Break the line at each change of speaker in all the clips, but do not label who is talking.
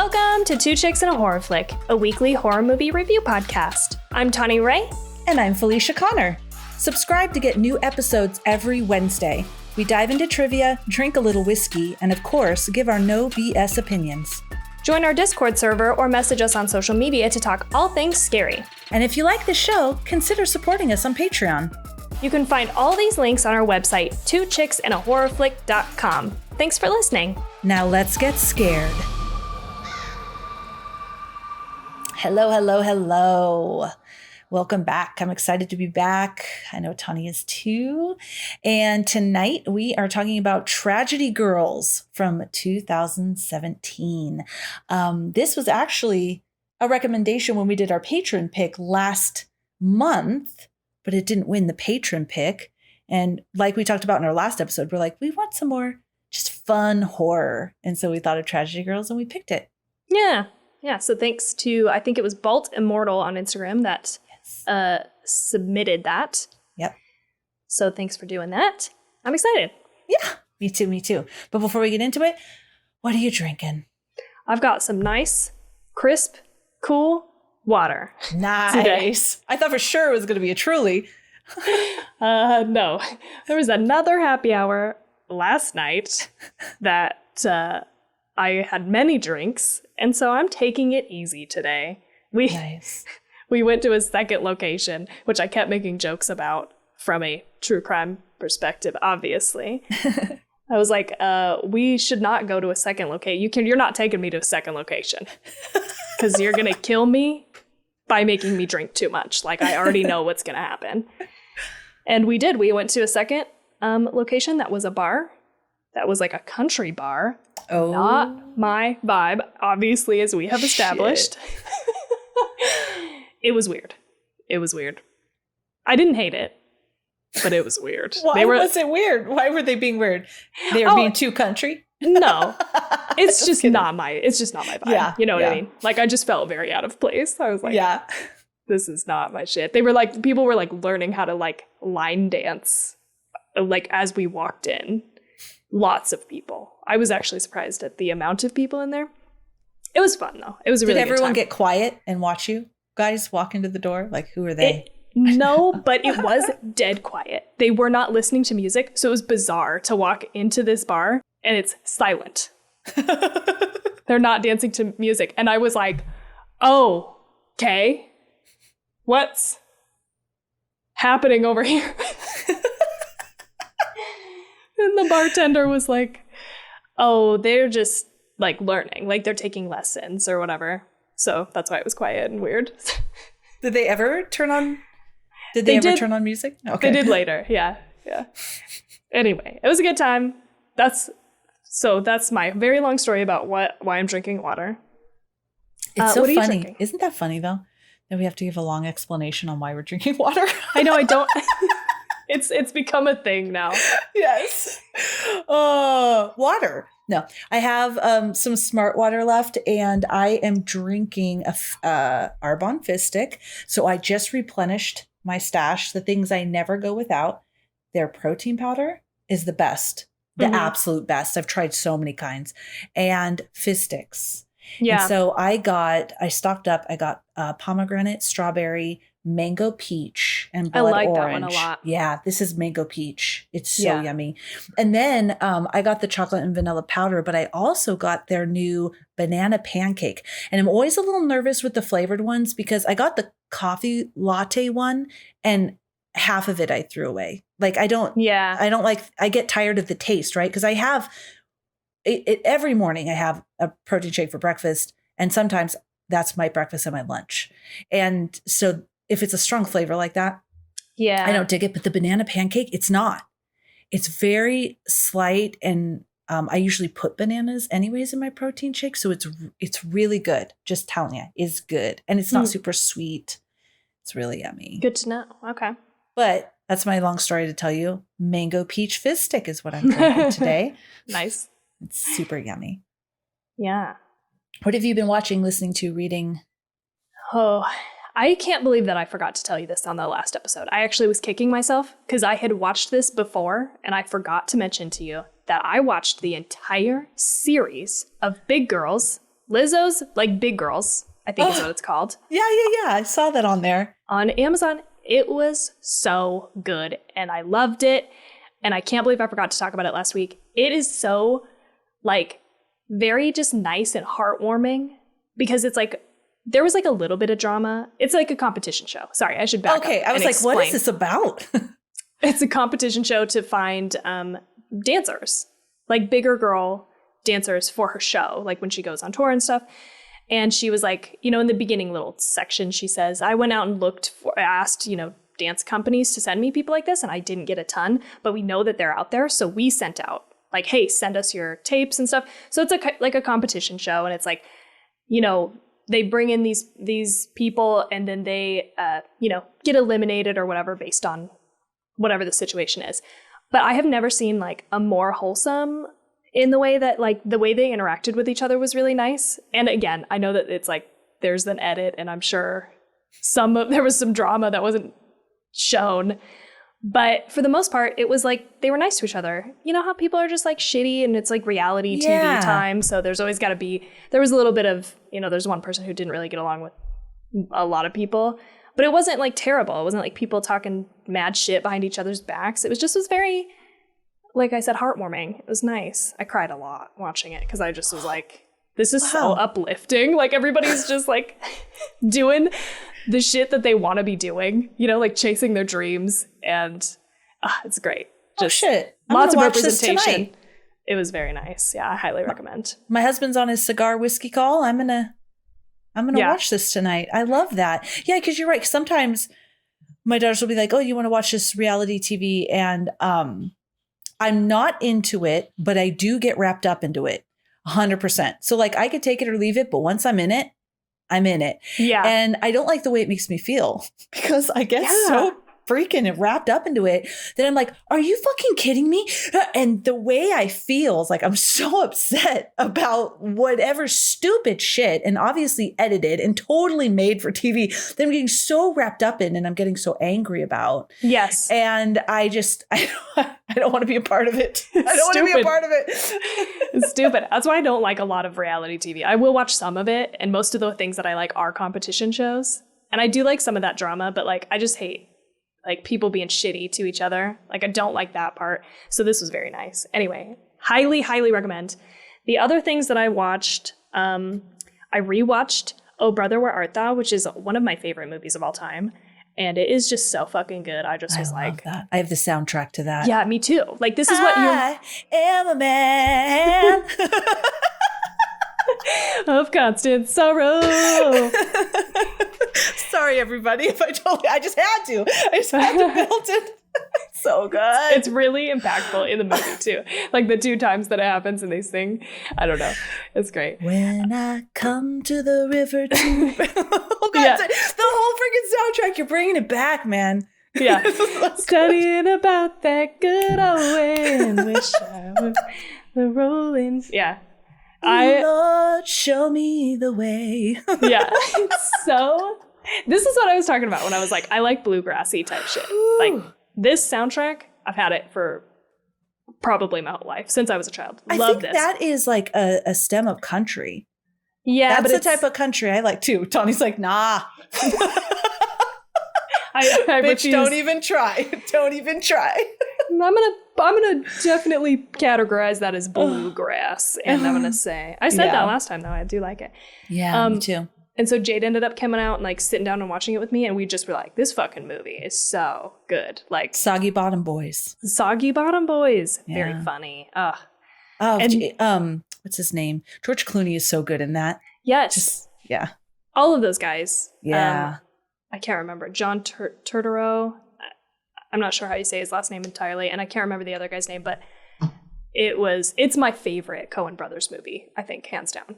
Welcome to Two Chicks and a Horror Flick, a weekly horror movie review podcast. I'm Tawny Ray.
And I'm Felicia Connor. Subscribe to get new episodes every Wednesday. We dive into trivia, drink a little whiskey, and of course, give our no BS opinions.
Join our Discord server or message us on social media to talk all things scary.
And if you like the show, consider supporting us on Patreon.
You can find all these links on our website, twochicksandahorrorflick.com. Thanks for listening.
Now let's get scared. Hello, hello, hello. Welcome back. I'm excited to be back. I know Tawny is too. And tonight we are talking about Tragedy Girls from 2017. This was actually a recommendation when we did our patron pick last month, but it didn't win the patron pick. And like we talked about in our last episode, we're like, we want some more just fun horror. And so we thought of Tragedy Girls and we picked it.
Yeah. So thanks to, I think it was Balt Immortal on Instagram that submitted that.
Yep.
So thanks for doing that. I'm excited.
Yeah, me too. But before we get into it, what are you drinking?
I've got some nice, crisp, cool water.
Nice.
Today.
I thought for sure it was going to be a Truly.
No. There was another happy hour last night that I had many drinks, and so I'm taking it easy today.
Nice.
We went to a second location, which I kept making jokes about from a true crime perspective, obviously. I was like, we should not go to a second location. You're not taking me to a second location because you're going to kill me by making me drink too much. Like, I already know what's going to happen. And we did. We went to a second location that was a bar. That was like a country bar.
Oh.
Not my vibe, obviously, as we have established. It was weird. I didn't hate it, but it was weird.
Why was it weird? Why were they being weird? They were being too country?
No. It's just not my vibe.
Yeah.
You know what I mean? Like, I just felt very out of place. I was like,
yeah,
this is not my shit. People were like learning how to like line dance, like as we walked in. Lots of people. I was actually surprised at the amount of people in there. It was fun though. It was a really good time.
Did everyone get quiet and watch you guys walk into the door? Like, who are they?
No, but it was dead quiet. They were not listening to music, so it was bizarre to walk into this bar and it's silent. They're not dancing to music. And I was like, oh, okay. What's happening over here? And the bartender was like, oh, they're just like learning, like they're taking lessons or whatever. So that's why it was quiet and weird.
Did they ever turn on? Did they ever turn on music?
Okay. They did later. Yeah. Anyway, it was a good time. That's my very long story about why I'm drinking water.
It's so funny. Isn't that funny though? That we have to give a long explanation on why we're drinking water.
I know. I don't. It's become a thing now.
Yes. Water. No, I have some Smart Water left, and I am drinking a Arbonne Fistic. So I just replenished my stash. The things I never go without. Their protein powder is the best, the absolute best. I've tried so many kinds, and Fistics.
Yeah.
And so I stocked up. I got pomegranate, strawberry, mango peach, and blood orange. I like that one a lot. Yeah, this is mango peach. It's so yummy. And then I got the chocolate and vanilla powder, but I also got their new banana pancake. And I'm always a little nervous with the flavored ones because I got the coffee latte one and half of it I threw away. Like I get tired of the taste, right? Because I have it every morning I have a protein shake for breakfast, and sometimes that's my breakfast and my lunch. And so if it's a strong flavor like that, I don't dig it. But the banana pancake, it's not. It's very slight, and I usually put bananas anyways in my protein shake, so it's really good. Just telling you, it's good, and it's not super sweet. It's really yummy.
Good to know. Okay,
but that's my long story to tell you. Mango peach Fistic is what I'm drinking today.
Nice.
It's super yummy.
Yeah.
What have you been watching, listening to, reading?
Oh, I can't believe that I forgot to tell you this on the last episode. I actually was kicking myself because I had watched this before and I forgot to mention to you that I watched the entire series of Big Girls Lizzo's, like Big Girls, I think is what it's called.
Yeah. I saw that on there.
On Amazon. It was so good and I loved it. And I can't believe I forgot to talk about it last week. It is so like very just nice and heartwarming because it's like, there was like a little bit of drama. It's like a competition show. Sorry, I should back up.
Okay, I was like,
explain.
what is this about?
It's a competition show to find dancers, like bigger girl dancers for her show, like when she goes on tour and stuff. And she was like, you know, in the beginning little section, she says, I went out and asked, you know, dance companies to send me people like this, and I didn't get a ton, but we know that they're out there. So we sent out like, hey, send us your tapes and stuff. So it's like a competition show. And it's like, you know, they bring in these people and then they, you know, get eliminated or whatever based on whatever the situation is. But I have never seen like a more wholesome in the way that like the way they interacted with each other was really nice. And again, I know that it's like there's an edit and I'm sure there was some drama that wasn't shown. But for the most part, it was like they were nice to each other. You know how people are just like shitty and it's like reality TV time. So there's always got to be, there was a little bit of, you know, there's one person who didn't really get along with a lot of people. But it wasn't like terrible. It wasn't like people talking mad shit behind each other's backs. It was very, like I said, heartwarming. It was nice. I cried a lot watching it because I just was like, this is so uplifting. Like everybody's just like doing the shit that they want to be doing, you know, like chasing their dreams. And it's great. Just
shit.
Lots of representation. It was very nice. Yeah, I highly recommend.
My husband's on his cigar whiskey call. I'm gonna watch this tonight. I love that. Yeah, because you're right. Sometimes my daughters will be like, oh, you want to watch this reality TV? And I'm not into it, but I do get wrapped up into it 100%. So like I could take it or leave it, but once I'm in it, I'm in it. Yeah. And I don't like the way it makes me feel because I get so freaking wrapped up into it that I'm like, are you fucking kidding me? And the way I feel is like I'm so upset about whatever stupid shit and obviously edited and totally made for TV that I'm getting so wrapped up in and I'm getting so angry about.
Yes.
And I don't want to be a part of it. I don't want to be a part of it.
It's stupid. That's why I don't like a lot of reality TV. I will watch some of it, and most of the things that I like are competition shows. And I do like some of that drama, but like I just hate like people being shitty to each other. Like I don't like that part. So this was very nice. Anyway, highly, highly recommend. The other things that I watched, I rewatched Oh Brother, Where Art Thou, which is one of my favorite movies of all time. And it is just so fucking good. I was like,
that. I have the soundtrack to that.
Yeah, me too. Like this is what
I am a man
of constant sorrow.
Sorry, everybody. If I just had to build it. So good.
It's really impactful in the movie too. Like the 2 times that it happens and they sing. I don't know. It's great.
When I come to the river to oh God, the whole freaking soundtrack, you're bringing it back, man.
Yeah. Studying about that good old wind. Wish I were the rolling. Yeah.
Lord, show me the way.
Yeah. It's so. This is what I was talking about when I was like, I like bluegrassy type shit. Like this soundtrack, I've had it for probably my whole life since I was a child.
I think that is like a stem of country.
Yeah,
that's the type of country I like too. Tawny's like, nah. I Bitch, don't even try. Don't even try.
I'm gonna definitely categorize that as bluegrass, and I'm gonna say I said that last time though. I do like it.
Yeah, me too.
And so Jade ended up coming out and like sitting down and watching it with me, and we just were like, "This fucking movie is so good!" Like
Soggy Bottom Boys.
Soggy Bottom Boys, very funny.
What's his name? George Clooney is so good in that.
Yes, all of those guys.
Yeah,
I can't remember John Turturro. I'm not sure how you say his last name entirely, and I can't remember the other guy's name, but it's my favorite Coen Brothers movie, I think, hands down.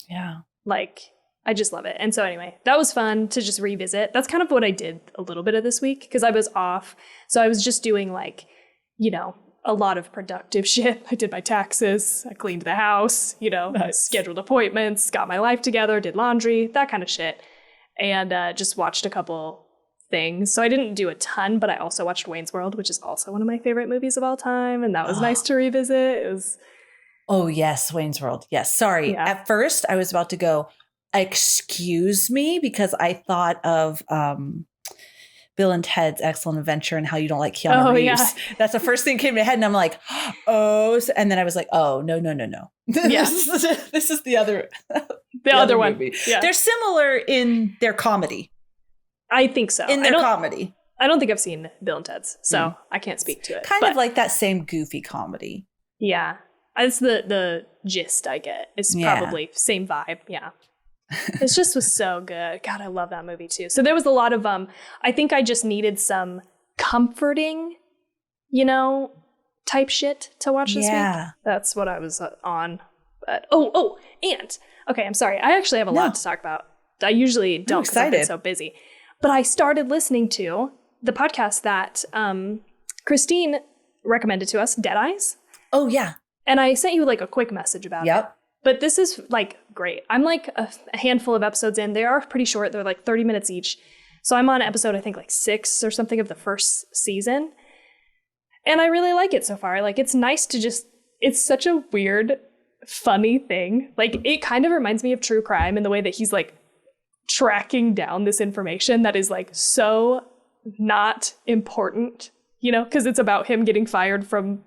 Yeah.
Like, I just love it. And so anyway, that was fun to just revisit. That's kind of what I did a little bit of this week, because I was off. So I was just doing like, you know, a lot of productive shit. I did my taxes, I cleaned the house, you know, scheduled appointments, got my life together, did laundry, that kind of shit. And just watched a couple things. So I didn't do a ton, but I also watched Wayne's World, which is also one of my favorite movies of all time. And that was nice to revisit.
Oh, yes. Wayne's World. Yes. Sorry.
Yeah.
At first, I was about to go, excuse me, because I thought of Bill and Ted's Excellent Adventure and how you don't like Keanu Reeves. Yeah. That's the first thing that came to my head. And I'm like, oh, and then I was like, oh, no.
Yeah.
This is the other
one.
Movie.
Yeah.
They're similar in their comedy.
I think so.
In their comedy.
I don't think I've seen Bill and Ted's, so I can't speak to it.
Kind of like that same goofy comedy.
Yeah. That's the gist I get. It's probably same vibe. Yeah. It just was so good. God, I love that movie too. So there was a lot of, I think I just needed some comforting, type shit to watch this week. That's what I was on. But, and, okay, I'm sorry. I actually have a lot to talk about. I usually don't because I've been so busy. But I started listening to the podcast that Christine recommended to us, Dead Eyes.
Oh, yeah.
And I sent you like a quick message about it. But this is like great. I'm like a handful of episodes in. They are pretty short. They're like 30 minutes each. So I'm on episode, I think like 6 or something of the first season. And I really like it so far. Like it's nice to it's such a weird, funny thing. Like it kind of reminds me of true crime in the way that he's like tracking down this information that is like so not important, because it's about him getting fired from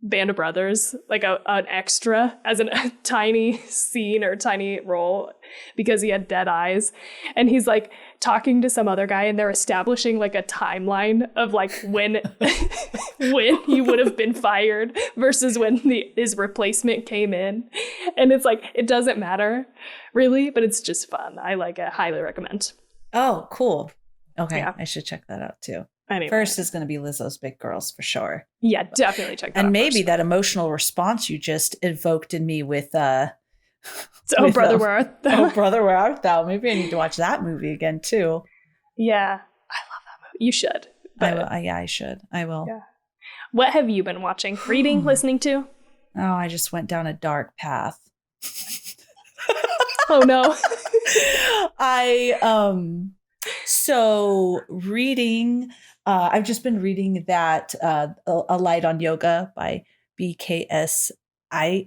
Band of Brothers, like an extra as a tiny scene or tiny role because he had dead eyes. And he's like talking to some other guy and they're establishing like a timeline of like when he would have been fired versus when his replacement came in. And it's like, it doesn't matter really, but it's just fun. I like it. Highly recommend.
Oh, cool. Okay. Yeah. I should check that out too.
Anyway.
First is going to be Lizzo's Big Girls for sure.
Yeah, definitely check that out.
And maybe that emotional response you just evoked in me with
Brother, Where Art Thou?
Oh, Brother, Where Art Thou? Maybe I need to watch that movie again too.
Yeah, I love that movie. You should.
I should. I will. Yeah.
What have you been watching, reading, listening to?
Oh, I just went down a dark path.
Oh no.
So reading, I've just been reading that A Light on Yoga by BKS. I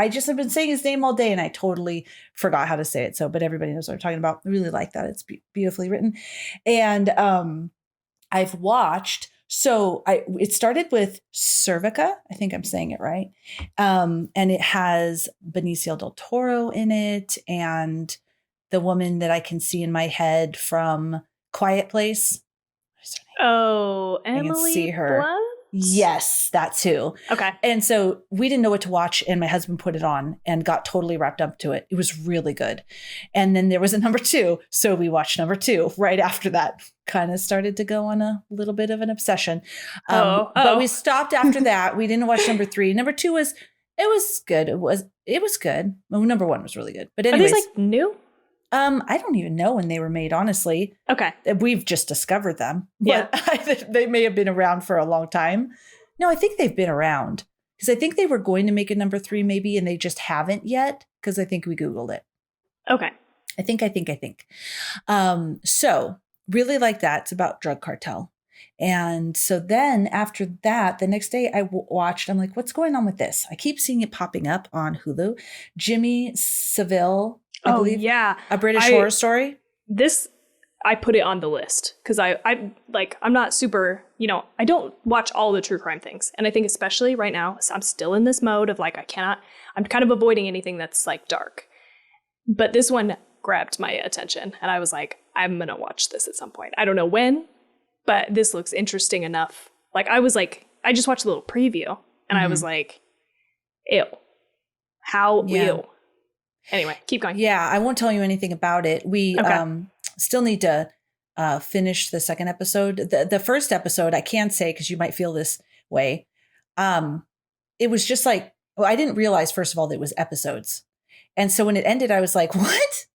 just have been saying his name all day and I totally forgot how to say it. But everybody knows what I'm talking about. I really like that. It's beautifully written. And I've watched, it started with Cervica. I think I'm saying it right. And it has Benicio del Toro in it and the woman that I can see in my head from Quiet Place.
Oh, Emily
I can see her.
Blunt?
Yes, that too.
Okay.
And so we didn't know what to watch and my husband put it on and got totally wrapped up to it. It was really good. And then there was a number 2. So we watched number 2 right after that. Kind of started to go on a little bit of an obsession. But we stopped after that. We didn't watch number 3. Number 2 was good. It was good. Well, number 1 was really good. But anyways.
Are these like new?
I don't even know when they were made, honestly.
Okay.
We've just discovered them. But they may have been around for a long time. No, I think they've been around. Because I think they were going to make a number 3 maybe, and they just haven't yet. Because I think we Googled it.
Okay.
I think. So really like that. It's about drug cartel. And so then after that, the next day I watched, I'm like, what's going on with this? I keep seeing it popping up on Hulu. Jimmy Savile. I believe.
Yeah.
A British horror story.
I put it on the list because I'm not super, I don't watch all the true crime things. And I think especially right now, I'm still in this mode of like, I'm kind of avoiding anything that's like dark. But this one grabbed my attention and I was like, I'm going to watch this at some point. I don't know when, but this looks interesting enough. Like I just watched a little preview and I was like, ew. How ew. Anyway, keep going.
Yeah, I won't tell you anything about it. We still need to finish the second episode. The first episode, I can't say because you might feel this way. It was just like, I didn't realize, first of all, that it was episodes. And so when it ended, I was like, what?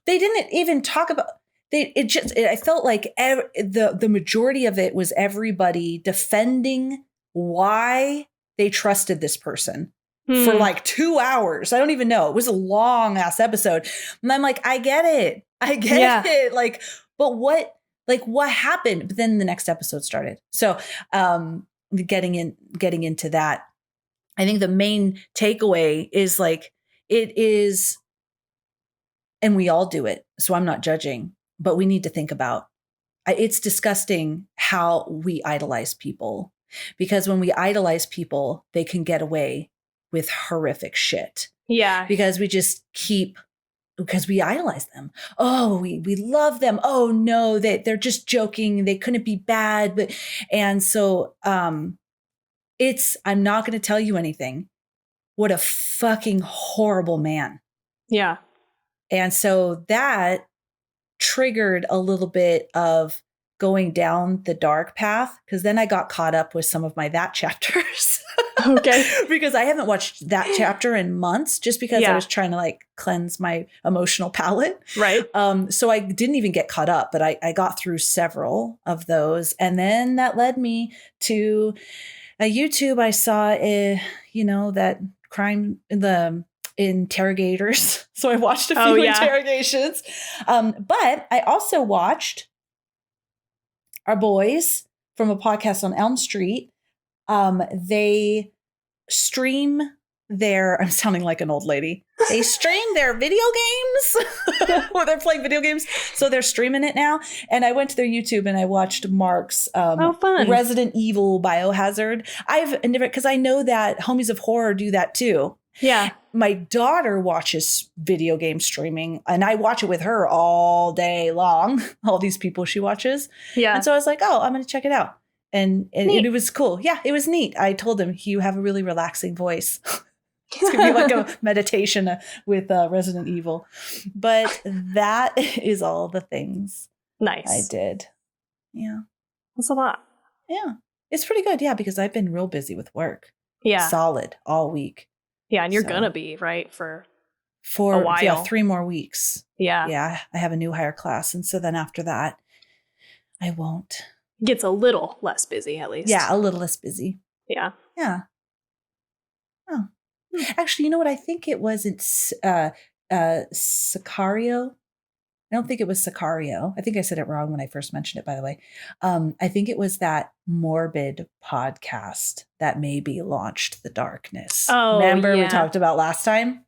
They didn't even talk about I felt like the majority of it was everybody defending why they trusted this person. For like 2 hours. I don't even know. It was a long ass episode. And I'm like, I get it. It. Like, but what happened? But then the next episode started. So, getting into that, I think the main takeaway is like, it is, and we all do it, so I'm not judging, but we need to think about, it's disgusting how we idolize people, because when we idolize people, they can get away with horrific shit.
Yeah.
Because we idolize them. Oh, we love them. Oh no, they're just joking. They couldn't be bad. But, and so I'm not going to tell you anything. What a fucking horrible man.
Yeah.
And so that triggered a little bit of going down the dark path, because then I got caught up with some of my that chapters.
Okay.
Because I haven't watched that chapter in months, just because I was trying to like cleanse my emotional palate.
Right.
So I didn't even get caught up, but I got through several of those. And then that led me to a YouTube. I saw that crime in the interrogators. So I watched a few interrogations. But I also watched our boys from a podcast on Elm Street. They stream I'm sounding like an old lady. They stream their video games where they're playing video games. So they're streaming it now. And I went to their YouTube and I watched Mark's
fun.
Resident Evil Biohazard. I've never, because I know that Homies of Horror do that too.
Yeah.
My daughter watches video game streaming, and I watch it with her all day long. All these people she watches. Yeah. And so I was like, oh, I'm going to check it out. And it was cool. Yeah, it was neat. I told him, you have a really relaxing voice. It's going to be like a meditation with Resident Evil. But that is all the things I did. Yeah.
That's a lot.
Yeah. It's pretty good. Yeah, because I've been real busy with work.
Yeah.
Solid all week.
Yeah, and you're going to be, right, for a while.
Yeah, 3 more weeks.
Yeah.
Yeah, I have a new hire class. And so then after that, I won't.
Gets a little less busy, at least.
Yeah, a little less busy.
Yeah.
Yeah. Oh. Actually, you know what? I think it wasn't Sicario. I don't think it was Sicario. I think I said it wrong when I first mentioned it, by the way. I think it was that Morbid podcast that maybe launched the darkness.
Oh,
remember we talked about last time?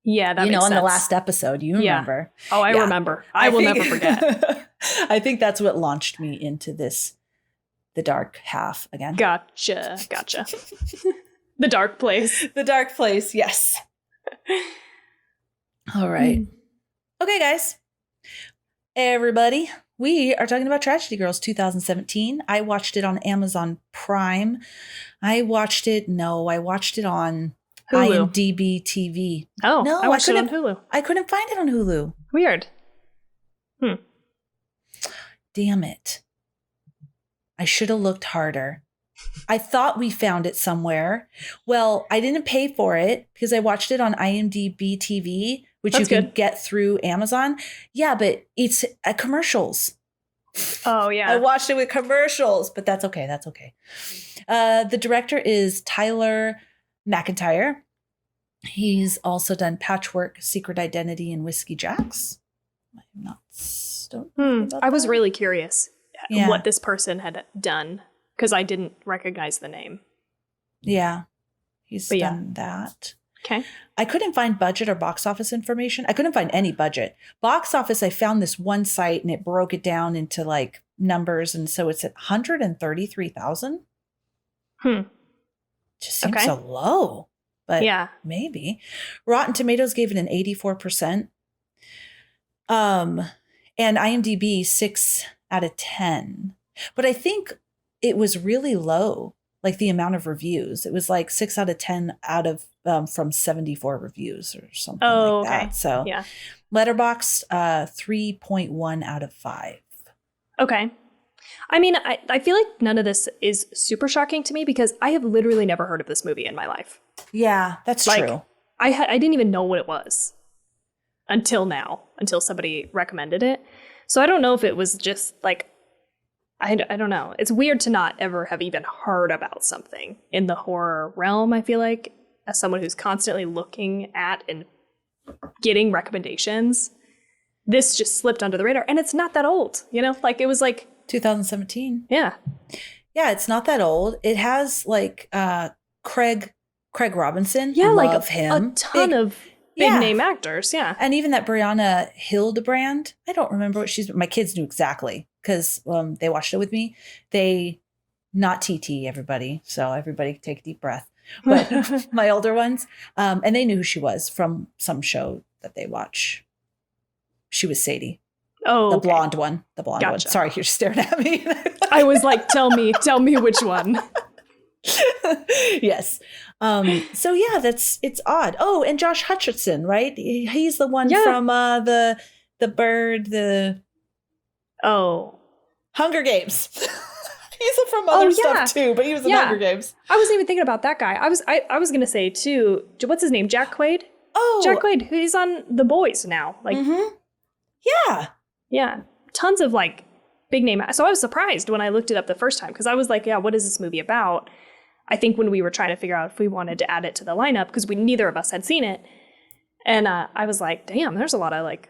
Yeah, that makes sense.
In the last episode, you remember.
Oh, I remember. I will never forget.
I think that's what launched me into the dark half again.
Gotcha. The dark place.
The dark place, yes. All right. Okay, guys. Everybody, we are talking about Tragedy Girls 2017. I watched it on Amazon Prime. I watched it on Hulu. IMDb TV.
Oh, no, I watched it on Hulu.
I couldn't find it on Hulu.
Weird.
Damn it. I should have looked harder. I thought we found it somewhere. Well, I didn't pay for it because I watched it on IMDb TV, which you can get through Amazon. Yeah, but it's commercials.
Oh, yeah.
I watched it with commercials, but that's okay. That's okay. The director is Tyler MacIntyre. He's also done Patchwork, Secret Identity, and Whiskey Jacks.
I was really curious what this person had done because I didn't recognize the name.
Yeah, he's done that.
Okay.
I couldn't find budget or box office information. I couldn't find any budget. Box office, I found this one site and it broke it down into like numbers. And so it's at 133,000. Just seems so low. But maybe. Rotten Tomatoes gave it an 84%. And IMDb 6 out of 10. But I think it was really low, like the amount of reviews. It was like 6 out of 10 out of from 74 reviews or something like that. So Letterboxd 3.1 out of 5.
Okay. I mean, I feel like none of this is super shocking to me because I have literally never heard of this movie in my life.
Yeah, that's true.
I didn't even know what it was until somebody recommended it. So I don't know if it was just like, I don't know. It's weird to not ever have even heard about something in the horror realm, I feel like, as someone who's constantly looking at and getting recommendations. This just slipped under the radar. And it's not that old, like it was like
2017.
Yeah.
Yeah, it's not that old. It has like Craig Robinson.
Yeah,
Love
like
him.
A ton of big name actors. Yeah.
And even that Brianna Hildebrand. I don't remember what my kids knew exactly because they watched it with me. Not TT, everybody. So everybody take a deep breath. But my older ones, and they knew who she was from some show that they watch. She was Sadie.
Oh,
the blonde one. The blonde one. Sorry, you're staring at me.
I was like, tell me which one.
Yes. So yeah, it's odd. Oh, and Josh Hutcherson, right? He's the one from the bird, Hunger Games. He's from other stuff too, but he was in Hunger Games.
I wasn't even thinking about that guy. I was gonna say too. What's his name? Jack Quaid.
Oh,
Jack Quaid. He's on The Boys now. Like, yeah, tons of like big name. So I was surprised when I looked it up the first time because I was like, yeah, what is this movie about? I think when we were trying to figure out if we wanted to add it to the lineup because neither of us had seen it, and I was like, damn, there's a lot of like,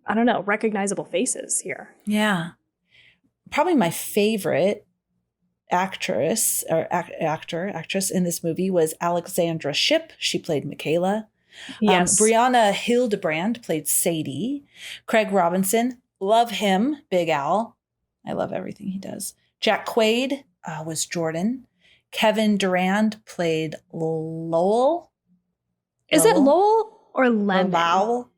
I don't know, recognizable faces here.
Yeah, probably my favorite actress in this movie was Alexandra Shipp. She played Michaela.
Yes.
Brianna Hildebrand played Sadie. Craig Robinson, love him. Big Al. I love everything he does. Jack Quaid was Jordan. Kevin Durand played Lowell.
Is it Lowell or Lemon?
Lowell.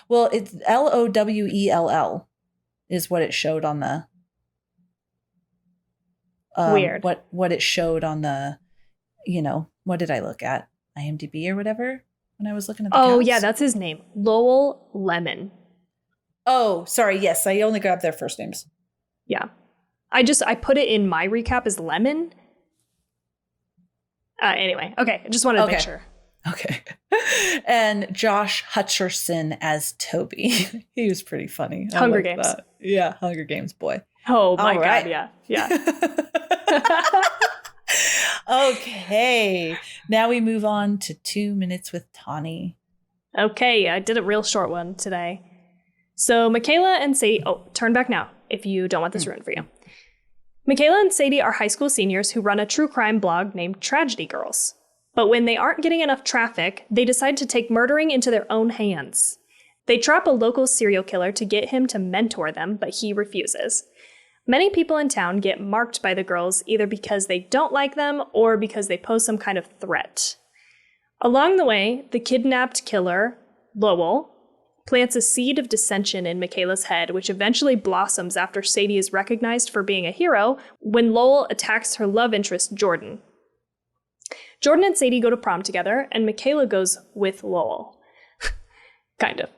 Well, it's Lowell is what it showed on the
weird.
What it showed on the, what did I look at? IMDb or whatever when I was looking at the cast?
Yeah, that's his name. Lowell Lemon.
Oh, sorry. Yes, I only grabbed their first names.
Yeah. I put it in my recap as Lemon. Anyway, okay. I just wanted to make sure.
Okay. And Josh Hutcherson as Toby. He was pretty funny.
Hunger Games.
That. Yeah, Hunger Games boy.
Oh my God, yeah.
Okay. Now we move on to 2 minutes with Tawny.
Okay, I did a real short one today. So Michaela and Sadie, turn back now if you don't want this ruined for you. Michaela and Sadie are high school seniors who run a true crime blog named Tragedy Girls. But when they aren't getting enough traffic, they decide to take murdering into their own hands. They trap a local serial killer to get him to mentor them, but he refuses. Many people in town get marked by the girls either because they don't like them or because they pose some kind of threat. Along the way, the kidnapped killer, Lowell, plants a seed of dissension in Michaela's head, which eventually blossoms after Sadie is recognized for being a hero when Lowell attacks her love interest, Jordan. Jordan and Sadie go to prom together, and Michaela goes with Lowell. Kind of.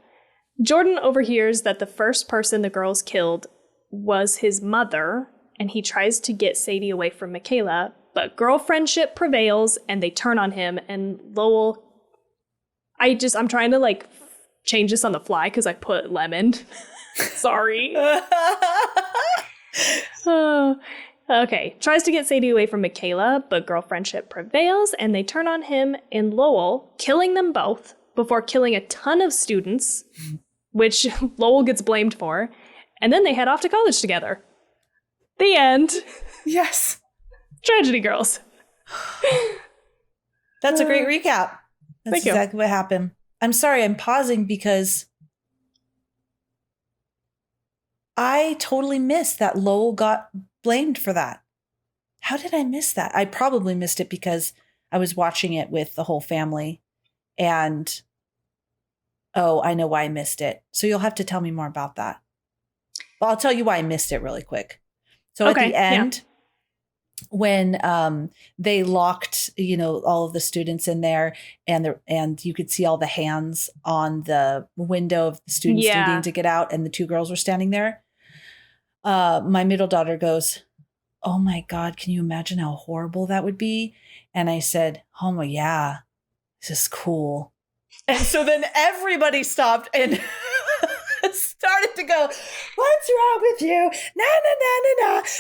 Jordan overhears that the first person the girls killed was his mother, and he tries to get Sadie away from Michaela, but girlfriendship prevails, and they turn on him, and Lowell... I'm trying to, like, change this on the fly, because I put lemon. Sorry. Okay, tries to get Sadie away from Michaela, but girlfriendship prevails, and they turn on him and Lowell, killing them both, before killing a ton of students, which Lowell gets blamed for, and then they head off to college together. The end.
Yes.
Tragedy Girls.
That's a great recap. That's
Thank you.
Exactly what happened. I'm sorry, I'm pausing because I totally missed that Lowell got blamed for that. How did I miss that? I probably missed it because I was watching it with the whole family and I know why I missed it. So you'll have to tell me more about that. Well, I'll tell you why I missed it really quick. So at the end, when they locked, all of the students in there and you could see all the hands on the window of the students needing to get out and the two girls were standing there. My middle daughter goes, "Oh my God, can you imagine how horrible that would be?" And I said, "Oh my, yeah, this is cool." And so then everybody stopped and started to go, what's wrong with you? Na.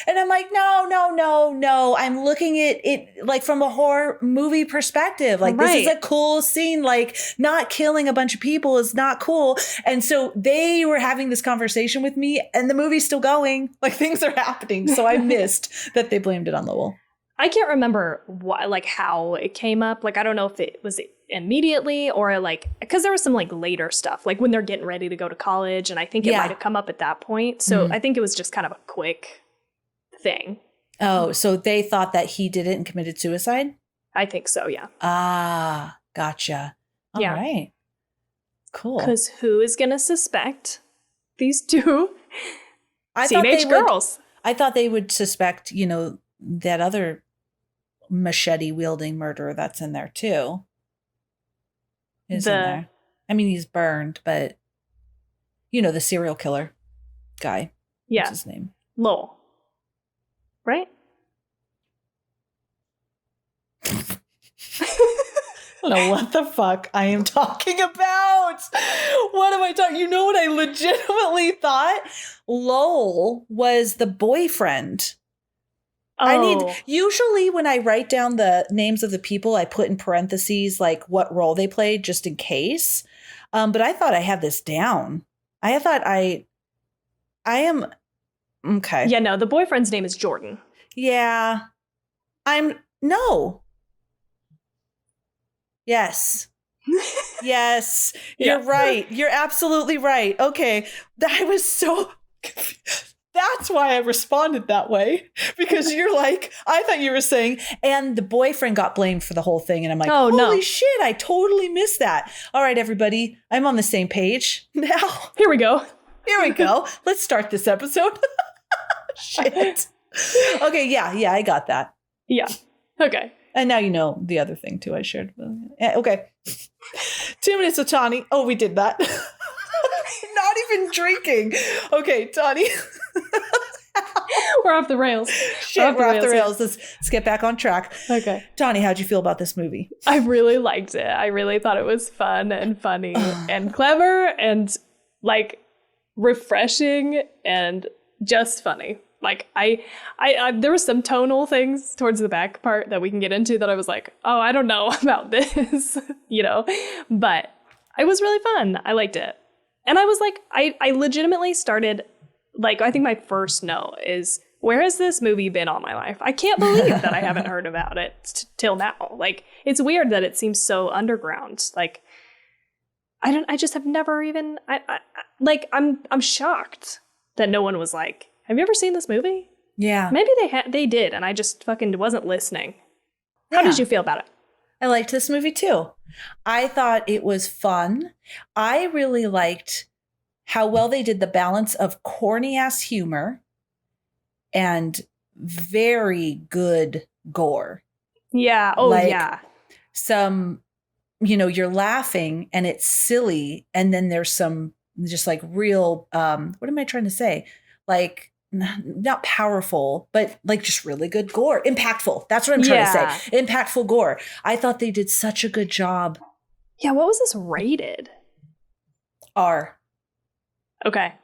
And I'm like, no. I'm looking at it like from a horror movie perspective. Like, this is a cool scene. Like, not killing a bunch of people is not cool. And so they were having this conversation with me, and the movie's still going. Like, things are happening. So I missed that they blamed it on Lowell.
I can't remember what, like, how it came up. Like, I don't know if it was immediately or like, because there was some like later stuff, like when they're getting ready to go to college, and I think it might have come up at that point. So I think it was just kind of a quick thing.
Oh, so they thought that he did it and committed suicide?
I think so, yeah.
Ah, gotcha. All right. Cool.
Because who is going to suspect these two teenage girls?
I thought they would suspect, you know, that other machete-wielding murderer that's in there, too. Is in there. I mean, he's burned, but, you know, the serial killer guy.
Yeah.
What's his name?
Lowell. Right?
I don't know what the fuck I am talking about. What am I talking? You know what I legitimately thought? Lowell was the boyfriend. Usually when I write down the names of the people, I put in parentheses like what role they played just in case. But I thought I had this down. I thought I am. Okay.
Yeah, no, the boyfriend's name is Jordan.
Yeah. No. Yes. Yes. You're right. You're absolutely right. Okay. I was so confused. That's why I responded that way, because you're like, I thought you were saying, and the boyfriend got blamed for the whole thing. And I'm like, holy shit, I totally missed that. All right, everybody, I'm on the same page now.
Here we go.
Let's start this episode. Shit. Okay, yeah, I got that.
Yeah. Okay.
And now you know the other thing too I shared. Okay. 2 minutes with Tawny. Oh, we did that. Not even drinking. Okay, Tawny.
We're off the rails.
Shit, we're off the rails. Let's get back on track.
Okay.
Tawny, how'd you feel about this movie?
I really liked it. I really thought it was fun and funny and clever and like refreshing and just funny. Like I there were some tonal things towards the back part that we can get into that I was like, oh, I don't know about this, you know, but it was really fun. I liked it. And I was like, I legitimately started, like, I think my first note is, where has this movie been all my life? I can't believe that I haven't heard about it till now. Like, it's weird that it seems so underground. Like, I just have never even, I'm shocked that no one was like, have you ever seen this movie?
Yeah.
Maybe they did, and I just fucking wasn't listening. How did you feel about it?
I liked this movie too. I thought it was fun. I really liked how well they did the balance of corny ass humor and very good gore.
Yeah. Oh, like, yeah.
Some, you know, you're laughing and it's silly. And then there's some just like real, what am I trying to say? Like, not powerful, but like just really good gore. Impactful. That's what I'm trying to say. Impactful gore. I thought they did such a good job.
Yeah. What was this rated?
R.
Okay.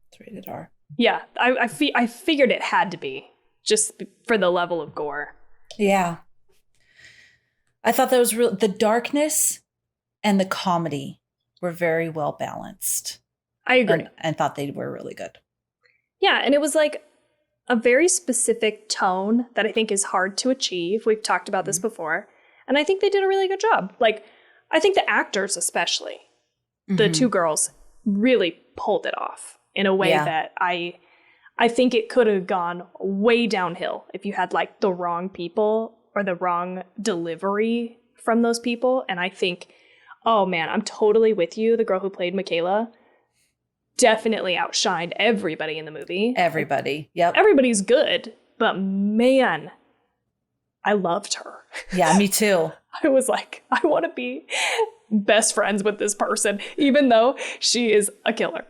It's rated R.
Yeah. I figured it had to be just for the level of gore.
Yeah. I thought that was the darkness and the comedy were very well balanced.
I agree.
And thought they were really good.
Yeah, and it was like a very specific tone that I think is hard to achieve. We've talked about this before. And I think they did a really good job. Like, I think the actors especially, the two girls, really pulled it off in a way that I think it could have gone way downhill if you had like the wrong people or the wrong delivery from those people. And I think, oh man, I'm totally with you. The girl who played Michaela definitely outshined everybody in the movie.
Everybody. Yep.
Everybody's good, but man, I loved her.
Yeah, me too.
I was like, I want to be best friends with this person, even though she is a killer.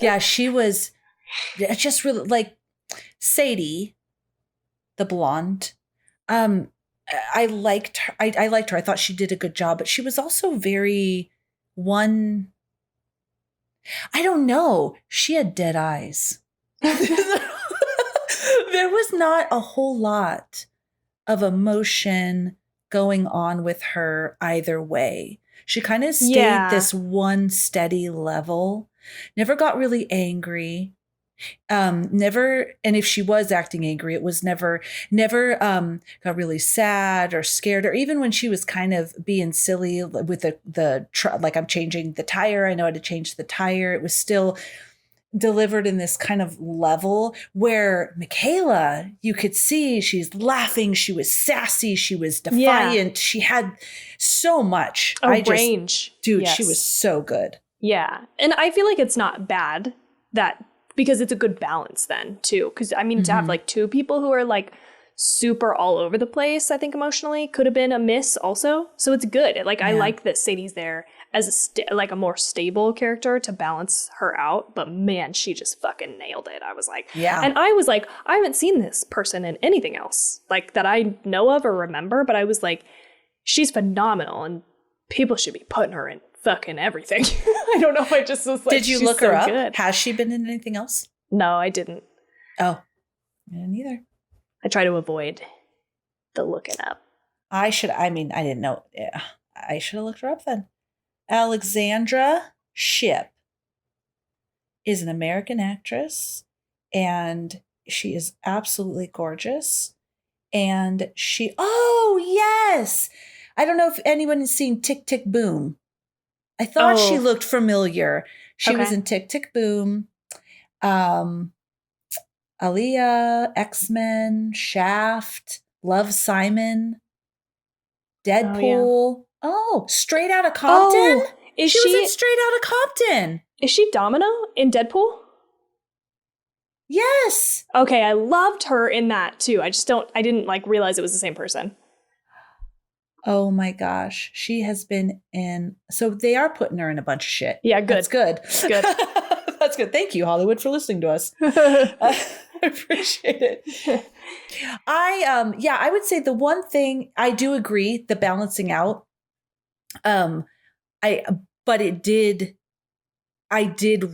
Yeah, she was just really like Sadie, the blonde. I liked her. I liked her. I thought she did a good job, but she was also very I don't know. She had dead eyes. There was not a whole lot of emotion going on with her either way. She kind of stayed this one steady level, never got really angry. Never, and if she was acting angry, it was never got really sad or scared, or even when she was kind of being silly with the like, I'm changing the tire, I know how to change the tire. It was still delivered in this kind of level where Michaela, you could see she's laughing, she was sassy, she was defiant, she had so much
range.
Dude, she was so good.
Yeah, and I feel like it's not bad that. Because it's a good balance then, too. Because, I mean, to have, like, two people who are, like, super all over the place, I think, emotionally, could have been a miss also. So it's good. Like, I like that Sadie's there as a more stable character to balance her out. But, man, she just fucking nailed it. I was like...
Yeah.
And I was like, I haven't seen this person in anything else, like, that I know of or remember. But I was like, she's phenomenal. And people should be putting her in fucking everything. I don't know. I just was like,
did you look her up? Good. Has she been in anything else?
No, I didn't.
Oh, I didn't either.
I try to avoid the looking up.
I didn't know. Yeah, I should have looked her up then. Alexandra Shipp is an American actress, and she is absolutely gorgeous. And oh, yes. I don't know if anyone has seen Tick, Tick, Boom. I thought she looked familiar. She was in Tick, Tick, Boom, Aaliyah, X-Men, Shaft, Love, Simon, Deadpool. Straight Outta Compton? She was in Straight Outta Compton.
Is she Domino in Deadpool?
Yes.
Okay, I loved her in that too. I didn't like realize it was the same person.
Oh my gosh. She has been in, so they are putting her in a bunch of shit.
Yeah, good.
That's good.
Good.
That's good. Thank you, Hollywood, for listening to us. I appreciate it. I would say the one thing, I do agree, the balancing out. I did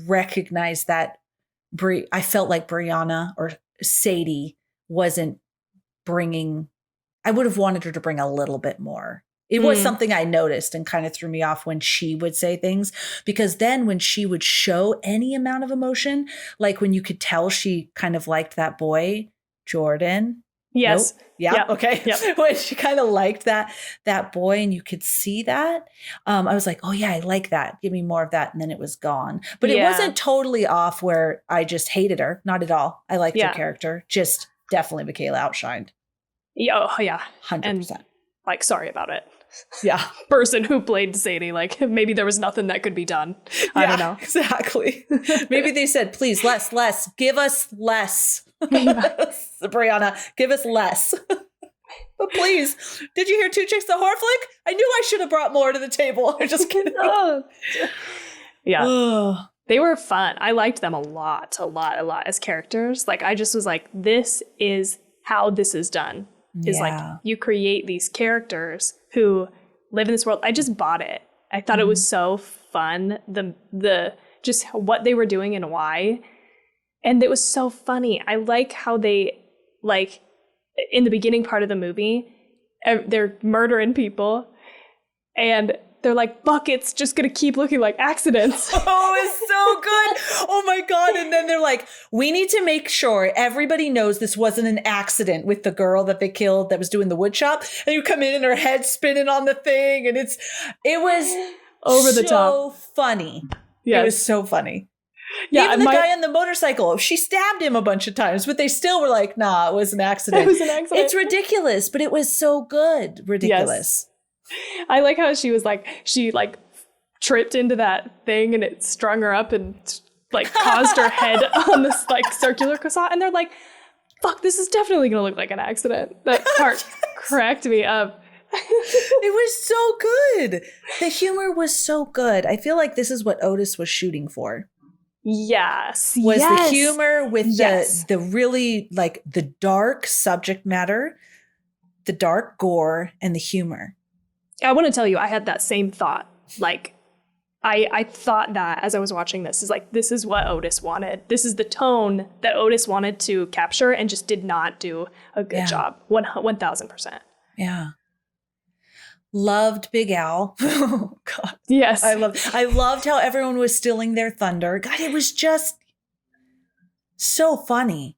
recognize that I felt like Brianna or Sadie wasn't bringing, I would have wanted her to bring a little bit more. It was something I noticed and kind of threw me off when she would say things, because then when she would show any amount of emotion, like when you could tell she kind of liked that boy, Jordan.
Yes.
Nope. Yeah. Yep. Okay. Yep. When she kind of liked that boy and you could see that, I was like, oh yeah, I like that. Give me more of that. And then it was gone. But it wasn't totally off where I just hated her. Not at all. I liked her character. Just definitely Michaela outshined.
Yeah,
100%.
And, like, sorry about it.
Yeah.
Person who played Sadie, like, maybe there was nothing that could be done. I don't know.
Exactly. Maybe they said, please, less, give us less. Brianna, give us less. But please, did you hear Two Chicks the Horror Flick? I knew I should have brought more to the table. I'm just kidding.
Yeah. They were fun. I liked them a lot as characters. Like, I just was like, this is how this is done. Is like, you create these characters who live in this world. I just bought it. I thought it was so fun. The just what they were doing and why. And it was so funny. I like how they, like, in the beginning part of the movie, they're murdering people and they're like, buckets just gonna keep looking like accidents.
Oh, it's so good. Oh my God. And then they're like, we need to make sure everybody knows this wasn't an accident with the girl that they killed that was doing the wood shop. And you come in and her head spinning on the thing. And it was
over the top.
So funny.
Yes.
It was so funny.
Yeah,
even the guy on the motorcycle, she stabbed him a bunch of times, but they still were like, nah, it was an accident.
It was an accident.
It's ridiculous, but it was so good. Ridiculous.
Yes. I like how she tripped into that thing and it strung her up and like caused her head on this like circular croissant. And they're like, fuck, this is definitely going to look like an accident. That part cracked me up.
It was so good. The humor was so good. I feel like this is what Otis was shooting for.
Yes.
Was the humor with the really like the dark subject matter, the dark gore, and the humor.
I want to tell you, I had that same thought like I thought that as I was watching this, is like, this is what Otis wanted. This is the tone that Otis wanted to capture and just did not do a good job. 1000%.
Yeah. Loved Big Al. Oh, God.
Yes.
I loved how everyone was stealing their thunder. God, it was just so funny.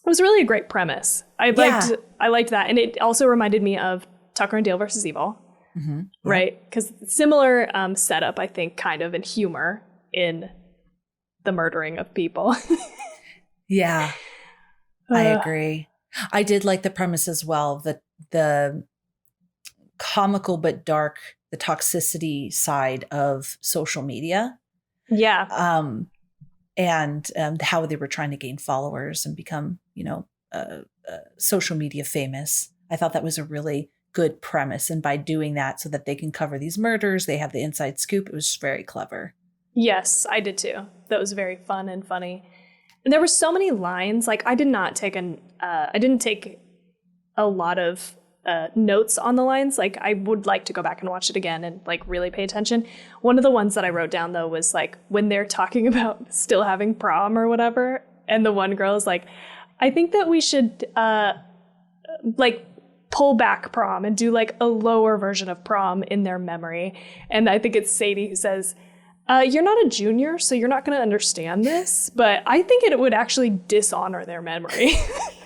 It was really a great premise. I liked that. And it also reminded me of Tucker and Dale versus Evil. Mm-hmm. Yeah. Right? Because similar setup, I think, kind of, in humor in the murdering of people.
Yeah, I agree. I did like the premise as well, the comical but dark, the toxicity side of social media.
Yeah.
And how they were trying to gain followers and become, social media famous. I thought that was a really good premise. And by doing that so that they can cover these murders, they have the inside scoop. It was very clever.
Yes, I did too. That was very fun and funny. And there were so many lines. Like, I didn't take a lot of notes on the lines. Like, I would like to go back and watch it again and like really pay attention. One of the ones that I wrote down though was like when they're talking about still having prom or whatever, and the one girl is like, I think that we should like pull back prom and do like a lower version of prom in their memory. And I think it's Sadie who says, you're not a junior, so you're not going to understand this, but I think it would actually dishonor their memory.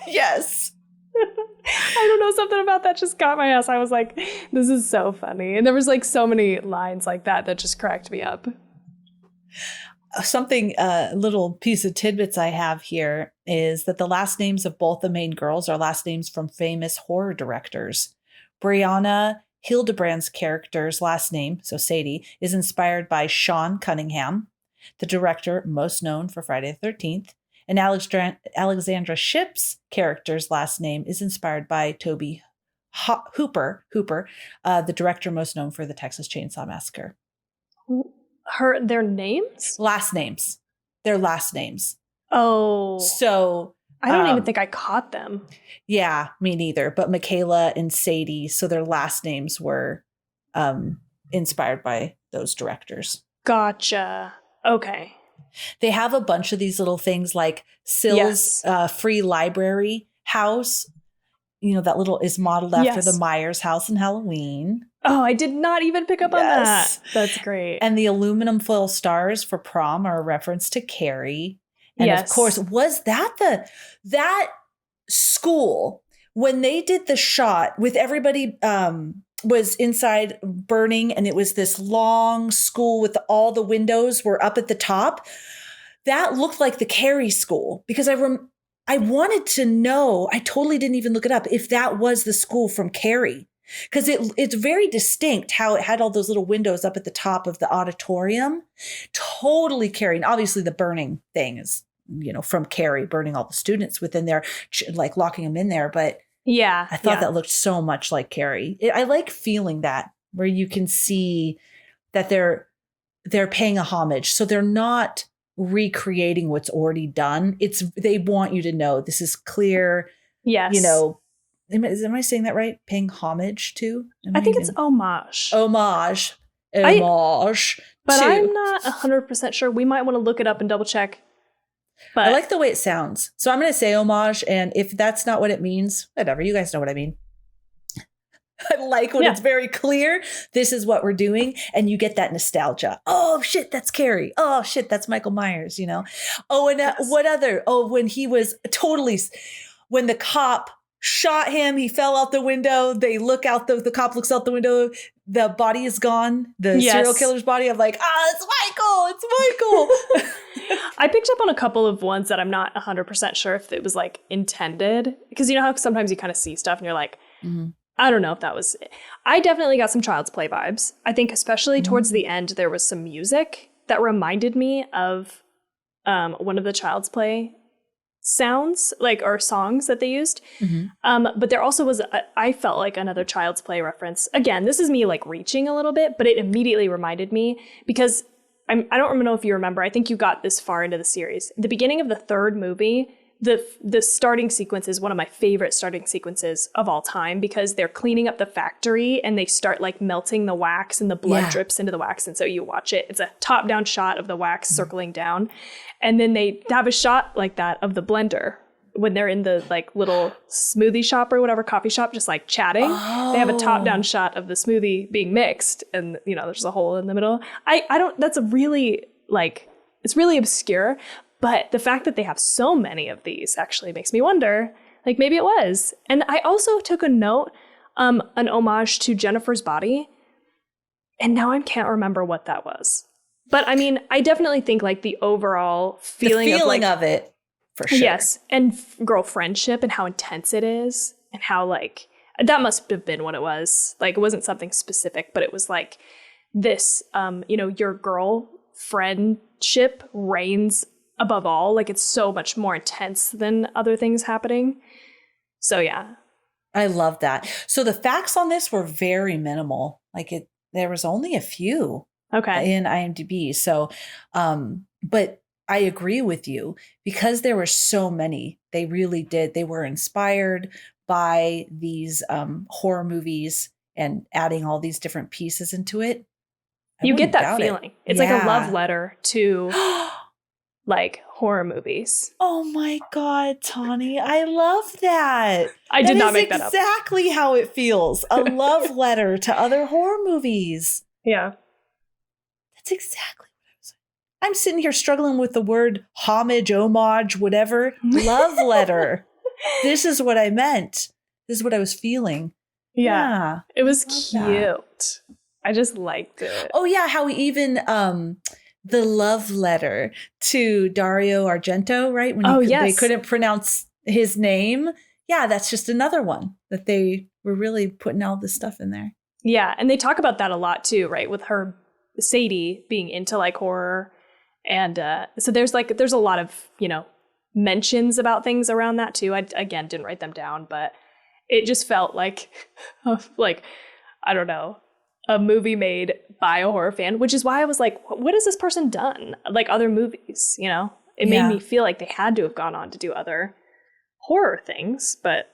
Yes.
I don't know, something about that just got my ass. I was like, this is so funny. And there was like so many lines like that just cracked me up.
Something, a little piece of tidbits I have here is that the last names of both the main girls are last names from famous horror directors. Brianna Hildebrand's character's last name, so Sadie, is inspired by Sean Cunningham, the director most known for Friday the 13th. And Alexandra Shipp's character's last name is inspired by Toby Hooper, the director most known for the Texas Chainsaw Massacre.
Their names?
Last names. Their last names.
Oh.
So
I don't even think I caught them.
Yeah, me neither. But Michaela and Sadie, so their last names were inspired by those directors.
Gotcha. Okay.
They have a bunch of these little things like Sill's free library house. That little is modeled after the Myers house in Halloween.
Oh, I did not even pick up on that. That's great.
And the aluminum foil stars for prom are a reference to Carrie. And of course, was that that school when they did the shot with everybody was inside burning, and it was this long school with all the windows were up at the top. That looked like the Carrie school, because I wanted to know, I totally didn't even look it up, if that was the school from Carrie. Because it's very distinct how it had all those little windows up at the top of the auditorium. Totally Carrie. And obviously the burning thing is, from Carrie, burning all the students within there, like locking them in there. But
yeah,
I thought that looked so much like Carrie. I like feeling that, where you can see that they're paying a homage. So they're not recreating what's already done. They want you to know this is clear.
Yes.
Am I saying that right? Paying homage to?
I think it's homage.
Homage.
But I'm not 100% sure. We might want to look it up and double check. But
I like the way it sounds. So I'm going to say homage. And if that's not what it means, whatever. You guys know what I mean. I like when it's very clear. This is what we're doing. And you get that nostalgia. Oh, shit, that's Carrie. Oh, shit, that's Michael Myers, Oh, and what other? Oh, when he was when the cop shot him, he fell out the window. They look out, the cop looks out the window. The body is gone. The serial killer's body. I'm like, it's Michael.
I picked up on a couple of ones that I'm not 100% sure if it was like intended. Because you know how sometimes you kind of see stuff and you're like, I don't know if that was it. I definitely got some Child's Play vibes. I think especially towards the end, there was some music that reminded me of one of the Child's Play sounds, or songs that they used. But there also was, I felt like another Child's Play reference. Again, this is me like reaching a little bit, but it immediately reminded me because I don't know if you remember, I think you got this far into the series. At the beginning of the third movie, the starting sequence is one of my favorite starting sequences of all time because they're cleaning up the factory and they start like melting the wax and the blood drips into the wax. And so you watch it. It's a top down shot of the wax circling down. And then they have a shot like that of the blender when they're in the like little smoothie shop or whatever, coffee shop, just like chatting. Oh. They have a top down shot of the smoothie being mixed and, you know, there's a hole in the middle. I don't, that's a really like, it's really obscure, but the fact that they have so many of these actually makes me wonder, like maybe it was. And I also took a note, an homage to Jennifer's Body. And now I can't remember what that was. But I mean, I definitely think like the overall feeling
of it. For sure.
Yes. And girl friendship and how intense it is and how like, that must have been what it was. Like it wasn't something specific, but it was like this, you know, your girl friendship reigns above all. Like it's so much more intense than other things happening. So yeah.
I love that. So the facts on this were very minimal. Like there was only a few in IMDb. So, but I agree with you because there were so many. They really did. They were inspired by these horror movies and adding all these different pieces into it.
You get that feeling. It's like a love letter to like horror movies.
Oh my God, Tawny. I love that.
I did not make that up.
Exactly how it feels. A love letter to other horror movies.
Yeah.
That's exactly. I'm sitting here struggling with the word homage, whatever. Love letter. This is what I meant. This is what I was feeling.
Yeah. It was cute. That. I just liked it.
Oh, yeah. How even the love letter to Dario Argento, right? When they couldn't pronounce his name. Yeah, that's just another one that they were really putting all this stuff in there.
Yeah. And they talk about that a lot, too, right? With her, Sadie, being into like horror. And so there's a lot of, you know, mentions about things around that too. I, again, didn't write them down, but it just felt like, I don't know, a movie made by a horror fan, which is why I was like, what has this person done? Like other movies, you know? It made me feel like they had to have gone on to do other horror things, but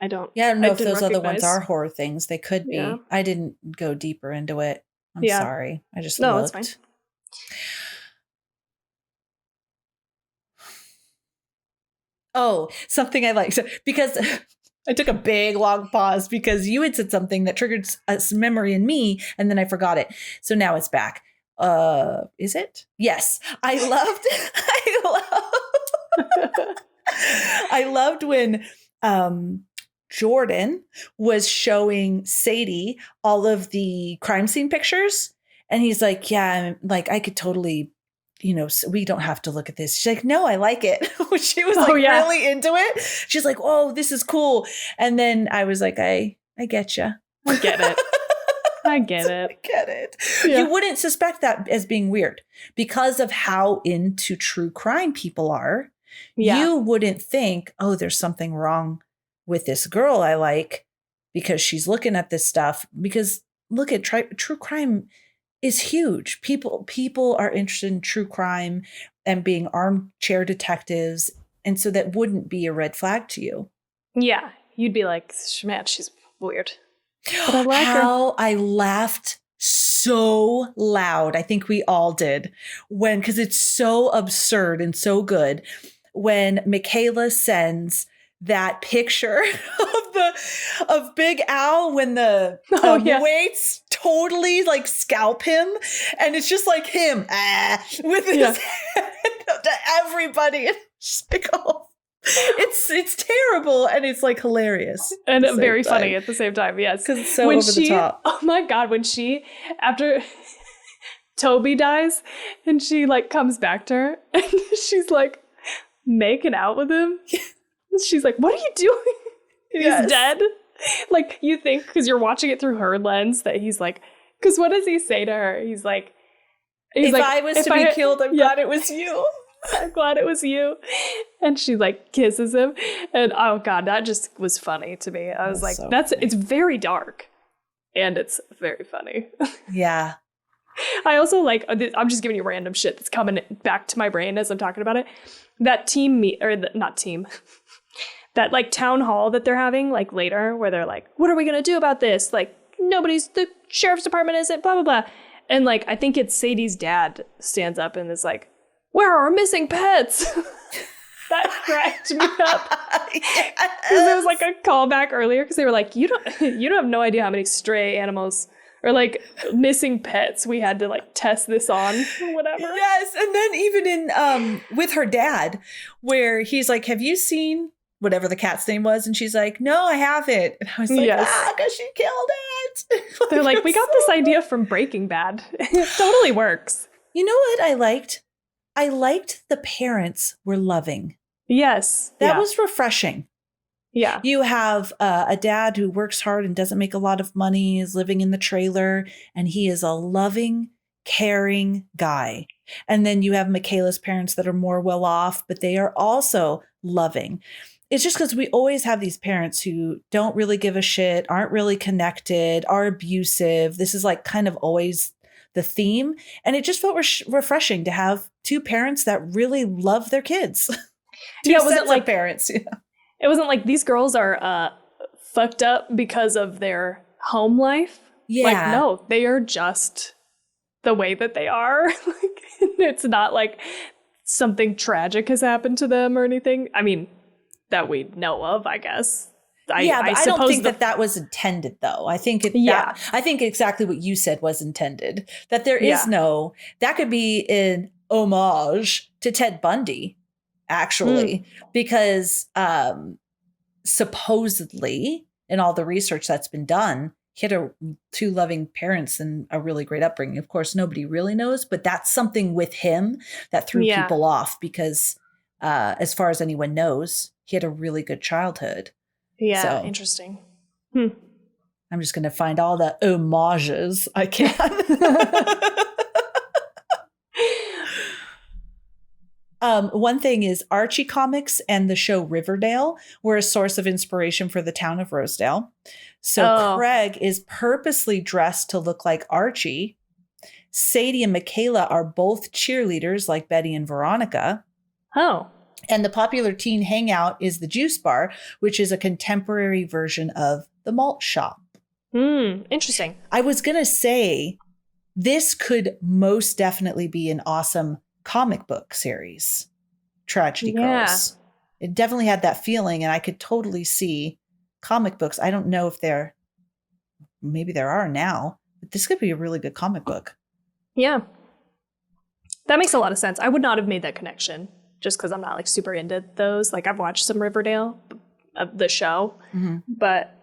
I don't.
Yeah, I don't know if those other ones are horror things. They could be. Yeah. I didn't go deeper into it. I'm sorry. I just looked.
That's fine.
Oh, something I liked because I took a big long pause because you had said something that triggered a memory in me and then I forgot it. So now it's back. Is it? Yes. I loved when Jordan was showing Sadie all of the crime scene pictures and he's like, yeah, like I could totally, you know, we don't have to look at this. She's like, no, I like it. She was like really into it. She's like, oh, this is cool. And then I was like, I get you.
I get it. I get it.
I get it. Yeah. You wouldn't suspect that as being weird because of how into true crime people are. Yeah. You wouldn't think, oh, there's something wrong with this girl I like because she's looking at this stuff. Because look at true crime is huge. People are interested in true crime and being armchair detectives. And so that wouldn't be a red flag to you.
Yeah. You'd be like, man, she's weird. But I like
her. I laughed so loud. I think we all did because it's so absurd and so good when Michaela sends that picture of Big Al when the weights totally like scalp him and it's just like him with his head to everybody. It's like, oh, it's terrible and it's like hilarious
and very funny at the same time. Yes,
because it's so over the top.
Oh my God, when she after Toby dies and she like comes back to her and she's like making out with him. She's like, what are you doing? He's dead. Like, you think, because you're watching it through her lens, that he's like, because what does he say to her? He's like,
if I was to be killed, I'm glad it was you.
I'm glad it was you. And she like kisses him. And oh God, that just was funny to me. I was like, it's very dark. And it's very funny.
Yeah.
I also like, I'm just giving you random shit that's coming back to my brain as I'm talking about it. That that like town hall that they're having like later where they're like, what are we going to do about this? Like the sheriff's department isn't blah, blah, blah. And like, I think it's Sadie's dad stands up and is like, where are our missing pets? That cracked me up. Yes. There was like a callback earlier because they were like, you don't have no idea how many stray animals or like missing pets we had to like test this on or whatever.
Yes. And then even in with her dad, where he's like, have you seen whatever the cat's name was? And she's like, no, I haven't. And I was like, because she killed it.
They're like, we got this idea from Breaking Bad. It totally works.
You know what I liked? I liked the parents were loving.
Yes.
That was refreshing.
Yeah.
You have a dad who works hard and doesn't make a lot of money, is living in the trailer, and he is a loving, caring guy. And then you have Michaela's parents that are more well off, but they are also loving. It's just because we always have these parents who don't really give a shit, aren't really connected, are abusive. This is like kind of always the theme. And it just felt refreshing to have two parents that really love their kids.
It wasn't like
parents. Yeah.
It wasn't like these girls are fucked up because of their home life.
Yeah.
Like, no, they are just the way that they are. Like, it's not like something tragic has happened to them or anything. I mean, that we know of, I guess.
But I don't think that was intended, though. I think I think exactly what you said was intended. That there is that could be an homage to Ted Bundy, actually, because supposedly in all the research that's been done, he had two loving parents and a really great upbringing. Of course, nobody really knows, but that's something with him that threw people off because as far as anyone knows, he had a really good childhood.
Yeah, so, interesting.
I'm just going to find all the homages I can. One thing is Archie comics and the show Riverdale were a source of inspiration for the town of Rosedale. So Craig is purposely dressed to look like Archie. Sadie and Michaela are both cheerleaders like Betty and Veronica.
Oh.
And the popular teen hangout is the Juice Bar, which is a contemporary version of the Malt Shop.
Interesting.
I was going to say this could most definitely be an awesome comic book series, Tragedy Girls. It definitely had that feeling, and I could totally see comic books. I don't know if maybe there are now, but this could be a really good comic book.
Yeah. That makes a lot of sense. I would not have made that connection just because I'm not like super into those. Like I've watched some Riverdale, the show, but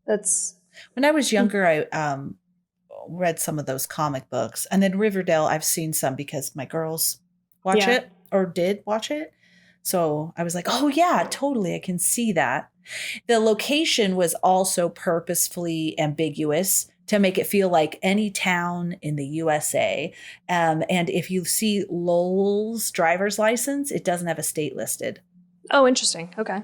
that's...
When I was younger, I read some of those comic books, and then Riverdale I've seen some because my girls watch it or did watch it, so I was like, oh yeah, totally, I can see that. The location was also purposefully ambiguous to make it feel like any town in the USA, and if you see Lowell's driver's license, it doesn't have a state listed.
Oh, interesting. Okay.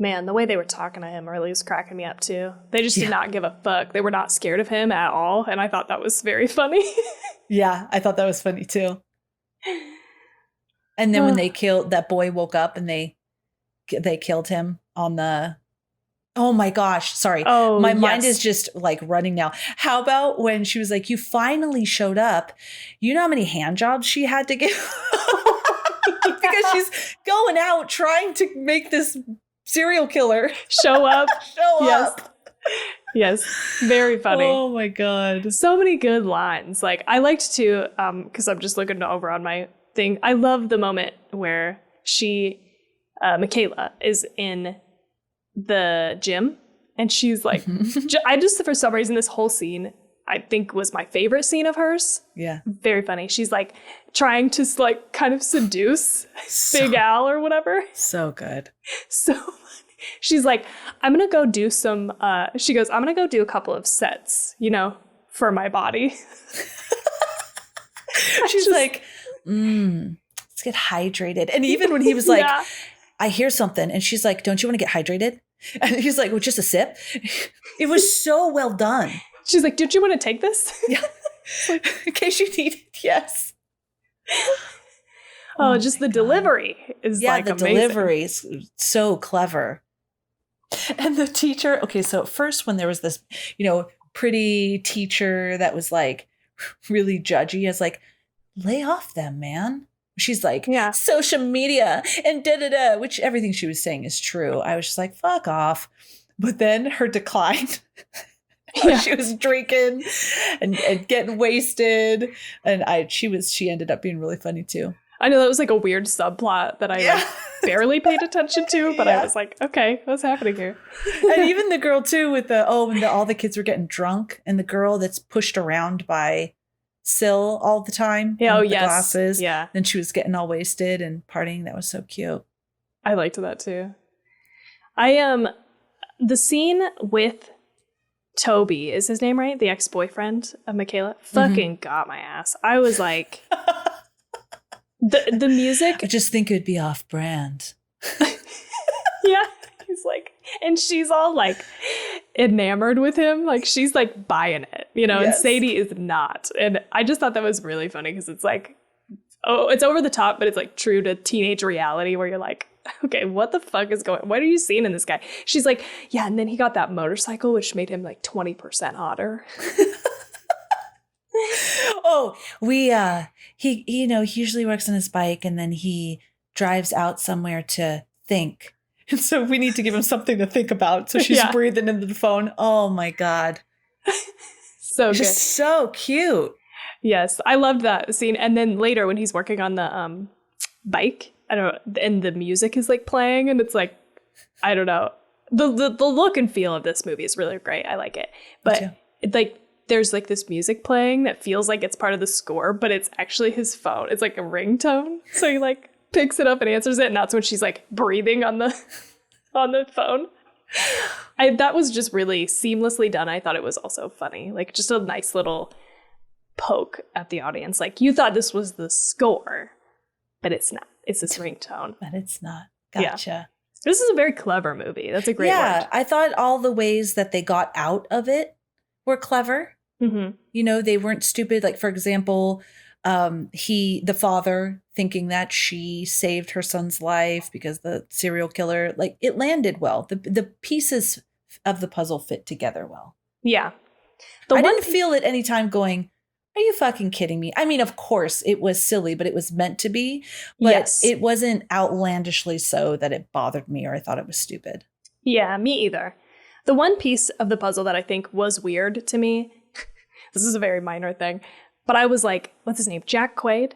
Man, the way they were talking to him early was cracking me up, too. They just did not give a fuck. They were not scared of him at all, and I thought that was very funny.
Yeah, I thought that was funny, too. And then when they killed, that boy woke up and they killed him on the... Oh, my gosh. Sorry. Oh, my mind is just, like, running now. How about when she was like, you finally showed up. You know how many hand jobs she had to give? Because she's going out trying to make this... serial killer
show up.
Up.
Yes. Very funny.
Oh my God.
So many good lines. Like I liked to, because I'm just looking over on my thing. I love the moment where Michaela is in the gym and she's like, I just, for some reason, this whole scene, I think was my favorite scene of hers.
Yeah.
Very funny. She's like trying to like kind of seduce Big Al or whatever.
So good.
So funny. She's like, I'm going to go do some, she goes, I'm going to go do a couple of sets, for my body.
She's like, let's get hydrated. And even when he was like, I hear something. And she's like, don't you want to get hydrated? And he's like, well, just a sip. It was so well done.
She's like, did you want to take this?
Yeah. In case you need it, yes.
Oh, just the delivery is like amazing. Yeah, the delivery
is so clever. And the teacher, okay, so at first when there was this, pretty teacher that was like really judgy, I was like, lay off them, man. She's like, social media and da-da-da, which everything she was saying is true. I was just like, fuck off. But then her decline, she was drinking and getting wasted. And she ended up being really funny too.
I know that was like a weird subplot that I barely paid attention to, but I was like, okay, what's happening here?
And even the girl too with all the kids were getting drunk, and the girl that's pushed around by Syl all the time.
Yeah,
with the glasses.
Yeah.
Then she was getting all wasted and partying. That was so cute.
I liked that too. The scene with Toby, is his name right? The ex-boyfriend of Michaela, fucking got my ass. I was like... The music.
I just think it'd be off brand.
Yeah. He's like, and she's all like enamored with him. Like she's like buying it, and Sadie is not. And I just thought that was really funny because it's like, it's over the top, but it's like true to teenage reality where you're like, okay, what the fuck is going on? What are you seeing in this guy? She's like, yeah. And then he got that motorcycle, which made him like 20% hotter.
Oh, he usually works on his bike and then he drives out somewhere to think. And so we need to give him something to think about. So she's breathing into the phone. Oh my God.
So
just
good.
So cute.
Yes. I loved that scene. And then later when he's working on the bike, I don't know, and the music is like playing and it's like, I don't know. The look and feel of this movie is really great. I like it. But there's like this music playing that feels like it's part of the score, but it's actually his phone. It's like a ringtone. So he like picks it up and answers it. And that's when she's like breathing on the phone. That was just really seamlessly done. I thought it was also funny. Like just a nice little poke at the audience. Like you thought this was the score, but it's not. It's this ringtone.
But it's not. Gotcha.
Yeah. This is a very clever movie. That's a great word.
Yeah. I thought all the ways that they got out of it were clever.
Mm-hmm.
They weren't stupid. Like, for example, the father thinking that she saved her son's life because the serial killer, like it landed well. The pieces of the puzzle fit together well.
Yeah.
I didn't feel at any time going, are you fucking kidding me? I mean, of course it was silly, but it was meant to be. But it wasn't outlandishly so that it bothered me or I thought it was stupid.
Yeah, me either. The one piece of the puzzle that I think was weird to me, this is a very minor thing, but I was like, what's his name? Jack Quaid?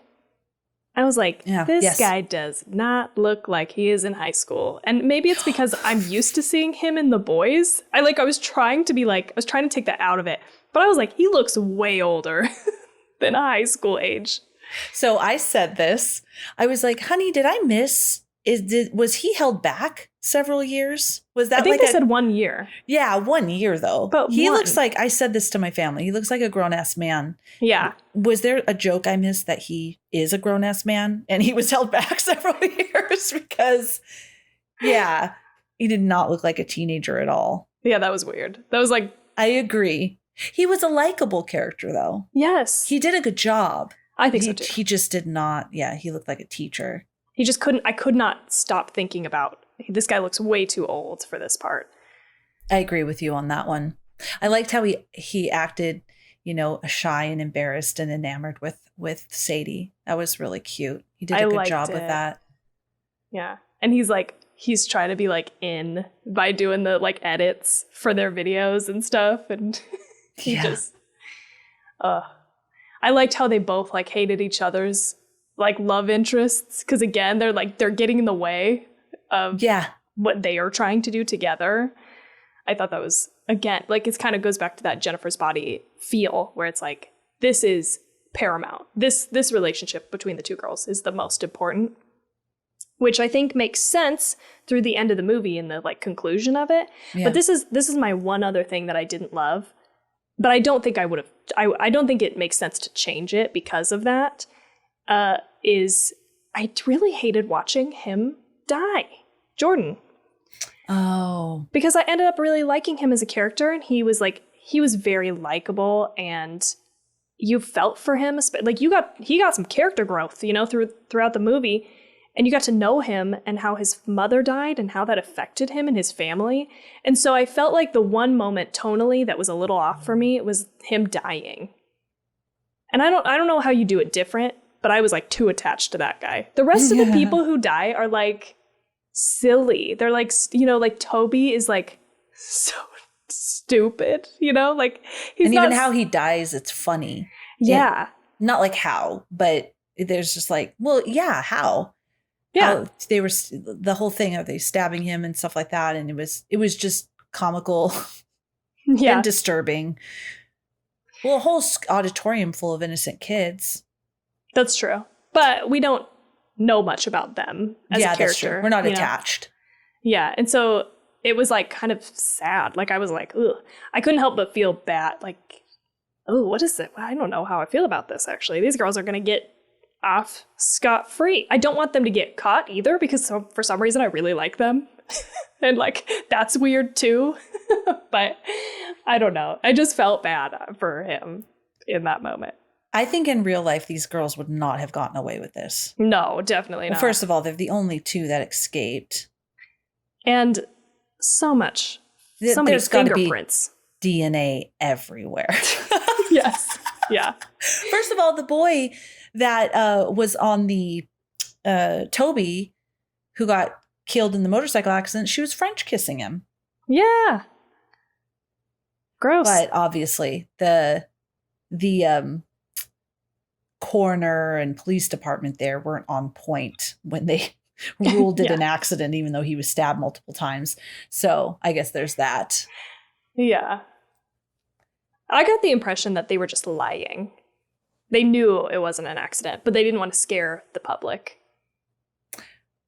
I was like, this guy does not look like he is in high school. And maybe it's because I'm used to seeing him in The Boys. I was trying to take that out of it. But I was like, he looks way older than a high school age.
So I said this. I was like, honey, did I miss? Was he held back several years? Was that?
I think they said 1 year.
Yeah, 1 year though. But he looks like, I said this to my family, he looks like a grown-ass man.
Yeah.
Was there a joke I missed that he is a grown-ass man and he was held back several years? Because, he did not look like a teenager at all.
Yeah, that was weird. That was like...
I agree. He was a likable character though.
Yes.
He did a good job.
I think so too.
He just did not, he looked like a teacher.
He just I could not stop thinking about, this guy looks way too old for this part.
I agree with you on that one. I liked how he acted, shy and embarrassed and enamored with Sadie. That was really cute. He did a good job with that.
Yeah. And he's trying to be like in by doing the like edits for their videos and stuff. And he just, I liked how they both like hated each other's like love interests, because again they're getting in the way of what they are trying to do together. I thought that was, again, like it kind of goes back to that Jennifer's Body feel where it's like this is paramount. This relationship between the two girls is the most important, which I think makes sense through the end of the movie and the like conclusion of it. But this is my one other thing that I didn't love, but I don't think I would have. I don't think it makes sense to change it because of that. Is I really hated watching him die, Jordan.
Oh.
Because I ended up really liking him as a character, and he was like, he was very likable, and you felt for him. Like he got some character growth, you know, throughout the movie, and you got to know him and how his mother died and how that affected him and his family. And so I felt like the one moment tonally that was a little off for me was him dying. And I don't know how you do it different, but I was like too attached to that guy. The rest of the people who die are like silly. They're like, you know, like Toby is like so stupid, you know, like he's
and even how he dies, it's funny.
Yeah.
Not like how, but there's just like, well, yeah, how?
Yeah.
How they were, the whole thing of they stabbing him and stuff like that. And it was just comical and disturbing. Well, a whole auditorium full of innocent kids.
That's true. But we don't know much about them as a character. That's true.
We're not attached.
Yeah. And so it was like kind of sad. Like I was like, ugh. I couldn't help but feel bad. Like, oh, what is it? I don't know how I feel about this, actually. These girls are going to get off scot-free. I don't want them to get caught either, because for some reason I really like them. And like, that's weird too. But I don't know. I just felt bad for him in that moment.
I think in real life, these girls would not have gotten away with this.
No, definitely not.
Well, first of all, they're the only two that escaped.
And so many fingerprints.
DNA everywhere.
Yes. Yeah.
First of all, the boy that was on the Toby, who got killed in the motorcycle accident, she was French kissing him.
Yeah. Gross.
But obviously the coroner and police department there weren't on point when they ruled it an accident, even though he was stabbed multiple times. So I guess there's that.
Yeah. I got the impression that they were just lying. They knew it wasn't an accident, but they didn't want to scare the public.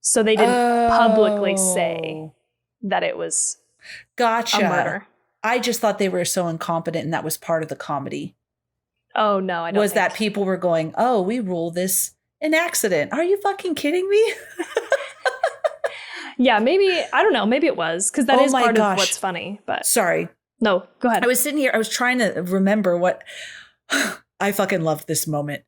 So they didn't publicly say that it was a murder.
I just thought they were so incompetent, and that was part of the comedy.
Oh, no, I don't
think. That people were going, oh, we rule this an accident. Are you fucking kidding me?
Yeah, maybe, I don't know, maybe it was, because that is part of what's funny. But
sorry.
No, go ahead.
I was sitting here, I was trying to remember what, I fucking loved this moment.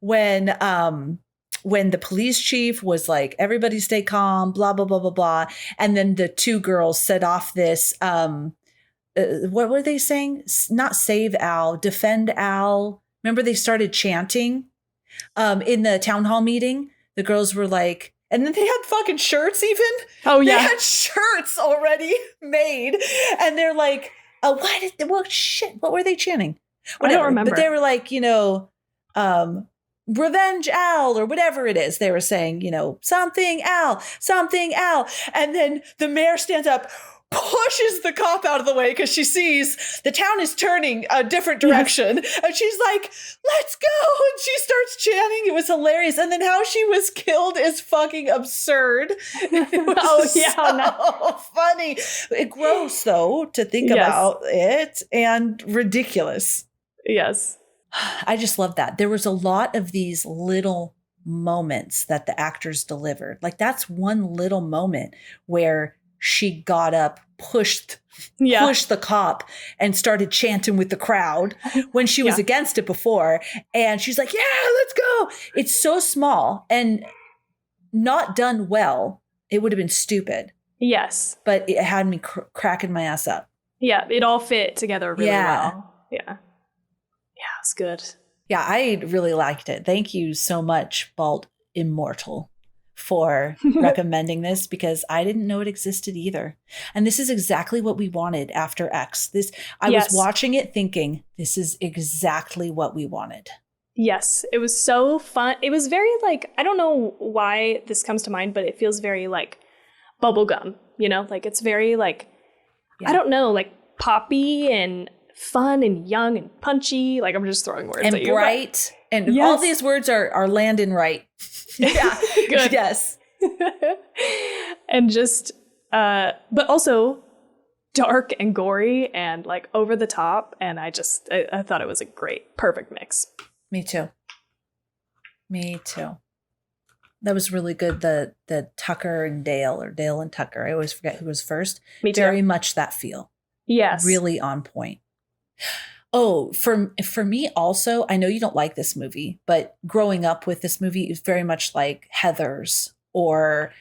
When the police chief was like, everybody stay calm, blah, blah, blah, blah, blah. And then the two girls set off this, what were they saying? Not save Al, defend Al. Remember they started chanting in the town hall meeting? The girls were like, and then they had fucking shirts even. Oh, yeah. They had shirts already made. And they're like, what were they chanting? Whatever. I don't remember. But they were like, you know, revenge Al or whatever it is. They were saying, you know, something Al. And then the mayor stands up, pushes the cop out of the way because she sees the town is turning a different direction. Yes. And she's like, let's go. And she starts chanting. It was hilarious. And then how she was killed is fucking absurd. It was so funny. Gross, though, to think about it, and ridiculous.
Yes.
I just love that. There was a lot of these little moments that the actors delivered. Like that's one little moment where she got up, pushed the cop and started chanting with the crowd when she was against it before. And she's like, yeah, let's go. It's so small and not done well. It would have been stupid.
Yes.
But it had me cracking my ass up.
Yeah. It all fit together really well. Yeah. Yeah. It's good.
Yeah. I really liked it. Thank you so much, Bald Immortal, for recommending this, because I didn't know it existed either. And this is exactly what we wanted after X. I was watching it thinking, this is exactly what we wanted.
Yes, it was so fun. It was very like, I don't know why this comes to mind, but it feels very like bubblegum, you know? Like it's very like, I don't know, like poppy and fun and young and punchy. Like I'm just throwing words
and
at you.
Bright. And all these words are landing right. Yeah.
Good.
Yes.
And just, but also dark and gory and like over the top. And I thought it was a perfect mix.
Me too. That was really good. The Tucker and Dale, or Dale and Tucker. I always forget who was first.
Me too.
Very much that feel.
Yes.
Really on point. Oh, for me also, I know you don't like this movie, but growing up with this movie is very much like Heathers or,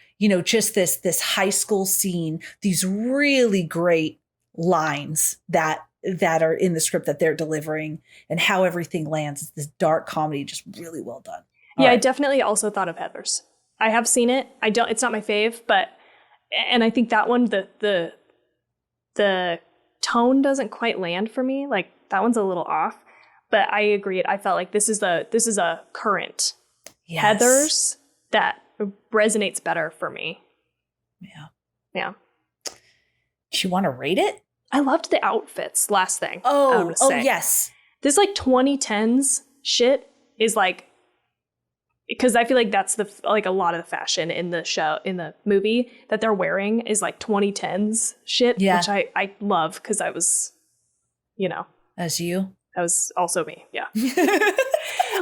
just this high school scene, these really great lines that are in the script that they're delivering and how everything lands. It's this dark comedy, just really well done.
I definitely also thought of Heathers. I have seen it. It's not my fave, and I think that one, the tone doesn't quite land for me. Like that one's a little off, but I agree. I felt like this is a current Heathers that resonates better for me.
Yeah.
Yeah.
Do you want to rate it?
I loved the outfits. Last thing.
Oh, yes.
This like 2010s shit is like, because I feel like that's a lot of the fashion in the movie that they're wearing is like 2010s shit, which I love because I was,
as you,
that was also me. Yeah.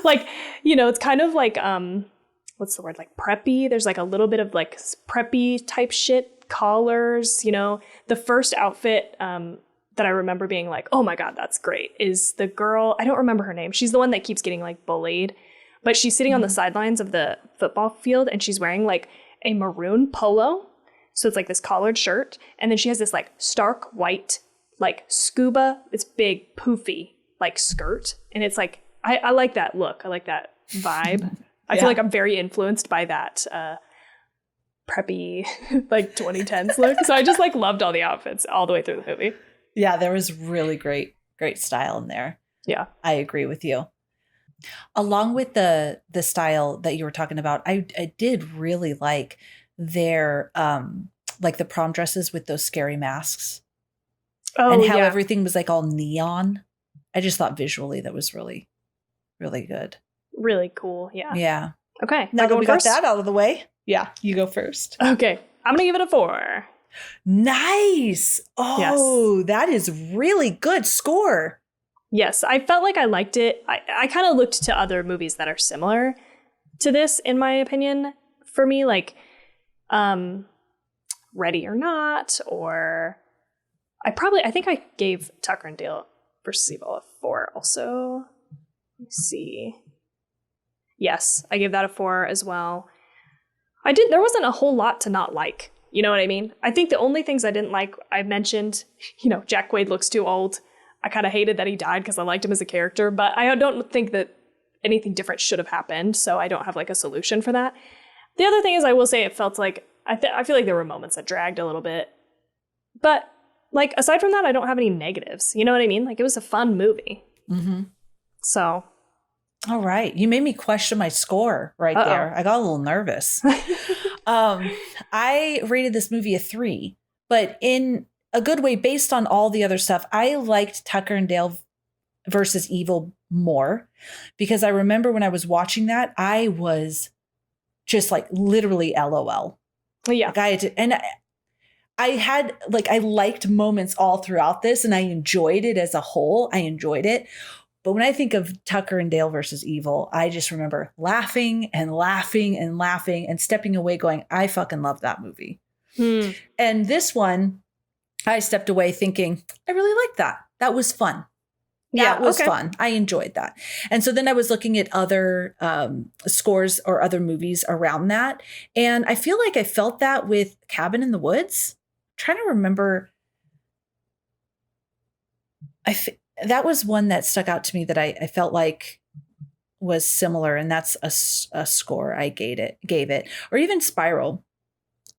Like, it's kind of like, what's the word? Like preppy. There's like a little bit of like preppy type shit, collars, the first outfit, that I remember being like, oh my God, that's great, is the girl, I don't remember her name. She's the one that keeps getting like bullied. But she's sitting on the sidelines of the football field and she's wearing like a maroon polo. So it's like this collared shirt. And then she has this like stark white, like scuba, this big poofy like skirt. And it's like, I like that look. I like that vibe. I feel like I'm very influenced by that preppy like 2010s look. So I just like loved all the outfits all the way through the movie.
Yeah, there was really great style in there.
Yeah.
I agree with you. Along with the style that you were talking about, I did really like their like the prom dresses with those scary masks. Oh, and how everything was like all neon. I just thought visually that was really, really good.
Really cool. Yeah.
Yeah.
Okay.
Now that we got that out of the way. Yeah. You go first.
Okay. I'm going to give it a 4.
Nice. Oh, yes. That is really good score.
Yes, I felt like I liked it. I kind of looked to other movies that are similar to this, in my opinion. For me, like Ready or Not, or I think I gave Tucker and Dale versus Evil a 4 also. Let me see. Yes, I gave that a 4 as well. There wasn't a whole lot to not like. You know what I mean? I think the only things I didn't like, I mentioned, Jack Quaid looks too old. I kind of hated that he died because I liked him as a character, but I don't think that anything different should have happened, so I don't have like a solution for that. The other thing is, I will say it felt like, I feel like there were moments that dragged a little bit, but like aside from that, I don't have any negatives. You know what I mean? Like it was a fun movie. Mm-hmm. So.
All right. You made me question my score right there. I got a little nervous. I rated this movie a 3, but in a good way based on all the other stuff. I liked Tucker and Dale versus Evil more because I remember when I was watching that, I was just like literally LOL.
Yeah.
Like I liked moments all throughout this and I enjoyed it as a whole. I enjoyed it. But when I think of Tucker and Dale versus Evil, I just remember laughing and laughing and laughing and stepping away going, I fucking love that movie. And this one, I stepped away thinking, I really like that. That was fun. That was fun. I enjoyed that. And so then I was looking at other scores or other movies around that. And I feel like I felt that with Cabin in the Woods. I'm trying to remember. That was one that stuck out to me that I felt like was similar. And that's a score I gave it. Or even Spiral.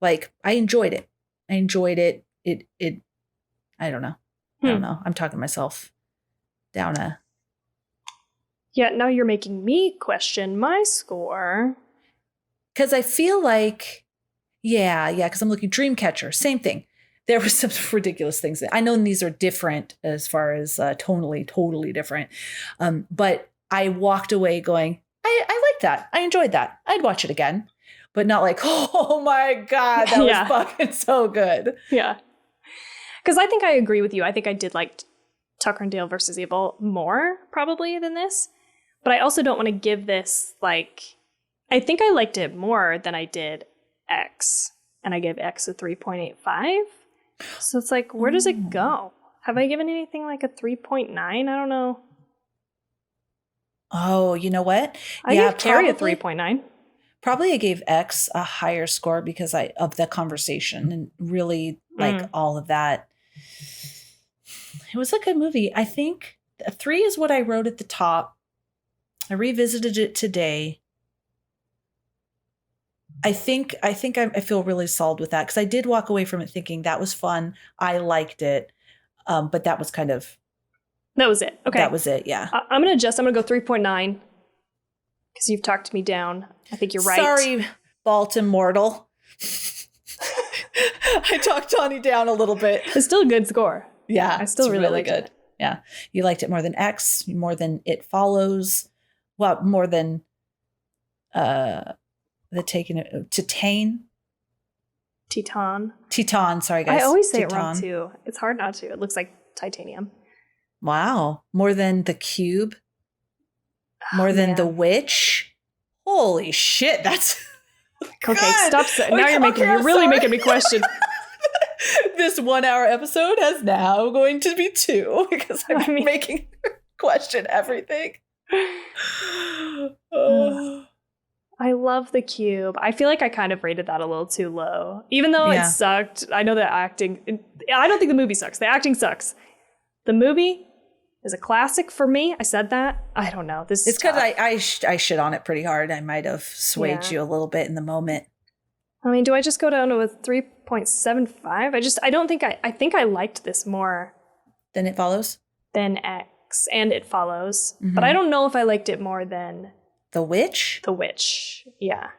Like, I enjoyed it. It I don't know. I don't know. I'm talking to myself down a.
Yeah, now you're making me question my score.
Because I feel like, because I'm looking Dreamcatcher, same thing. There were some ridiculous things. I know these are different as far as totally different. But I walked away going, I like that. I enjoyed that. I'd watch it again. But not like, oh my God, that was fucking so good.
Yeah. Because I think I agree with you. I think I did like Tucker and Dale versus Evil more probably than this. But I also don't want to give this like, I think I liked it more than I did X. And I gave X a 3.85. So it's like, where does it go? Have I given anything like a 3.9? I don't know.
Oh, you know what?
I gave Carrie a 3.9.
Probably I gave X a higher score because of the conversation and really like all of that. It was a good movie. I think a 3 is what I wrote at the top. I revisited it today. I think I feel really solid with that because I did walk away from it thinking that was fun. I liked it. But that was kind of...
That was it. Okay.
That was it, yeah.
I'm going to adjust. I'm going to go 3.9 because you've talked me down. I think you're right.
Sorry, Baltimortal. I talked Tawny down a little bit.
It's still a good score.
Yeah.
I still really good.
It. Yeah. You liked it more than X, more than It Follows. Well, more than the Taken Titane.
Teton,
sorry guys.
I always say it wrong too. It's hard not to. It looks like titanium.
Wow. More than The Cube. More than The Witch. Holy shit, that's...
Okay, stop. Now you're really making me question.
This 1 hour episode is now going to be 2 because I'm making her question everything.
I love The Cube. I feel like I kind of rated that a little too low. Even though it sucked. I know the acting... I don't think the movie sucks. The acting sucks. The movie is a classic for me. I said that. I don't know. It's
because I shit on it pretty hard. I might have swayed you a little bit in the moment.
I mean, do I just go down to a 3.75? I think I liked this more.
Than It Follows?
Than X and It Follows. Mm-hmm. But I don't know if I liked it more than...
The Witch?
The Witch, yeah.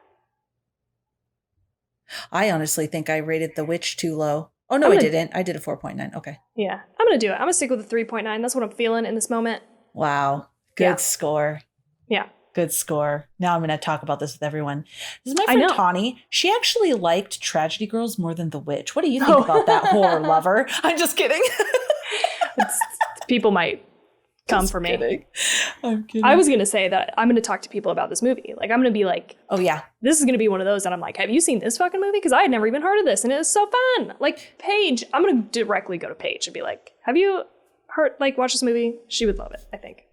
I honestly think I rated The Witch too low. Oh, no, I didn't. I did a 4.9. Okay.
Yeah, I'm going to do it. I'm going to stick with the 3.9. That's what I'm feeling in this moment.
Wow. Good score.
Yeah.
Good score. Now I'm going to talk about this with everyone. This is my friend Tawny. She actually liked Tragedy Girls more than The Witch. What do you think about that horror lover? I'm just kidding.
People might come for me.
I'm kidding.
I was going to say that I'm going to talk to people about this movie. Like, I'm going to be like,
oh, yeah.
This is going to be one of those that I'm like, have you seen this fucking movie? Because I had never even heard of this, and it was so fun. Like, Paige, I'm going to directly go to Paige and be like, have you watched this movie? She would love it, I think.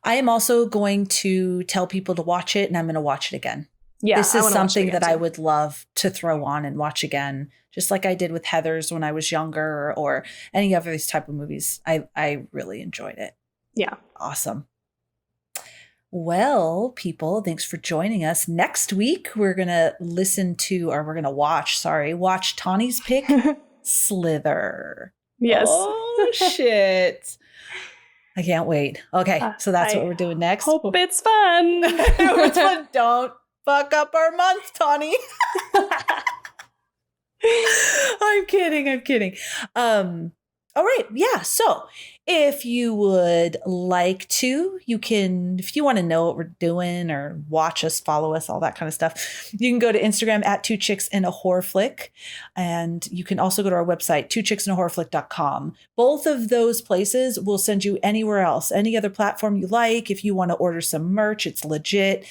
I am also going to tell people to watch it, and I'm going to watch it again.
Yeah,
this is something that I would love to throw on and watch again, just like I did with Heathers when I was younger, or any of these type of movies. I really enjoyed it.
Yeah.
Awesome. Well, people, thanks for joining us. Next week, we're going to watch Tawny's pick, Slither.
Yes.
Oh, shit. I can't wait. Okay, so that's what we're doing next.
Hope it's fun.
It's fun. Don't fuck up our month, Tawny. I'm kidding. All right. Yeah. So if you would like to, you can, if you want to know what we're doing or watch us, follow us, all that kind of stuff, you can go to Instagram at 2 Chicks in a Horror Flick. And you can also go to our website, 2chicksandahorrorflick.com. Both of those places will send you anywhere else, any other platform you like. If you want to order some merch, it's legit.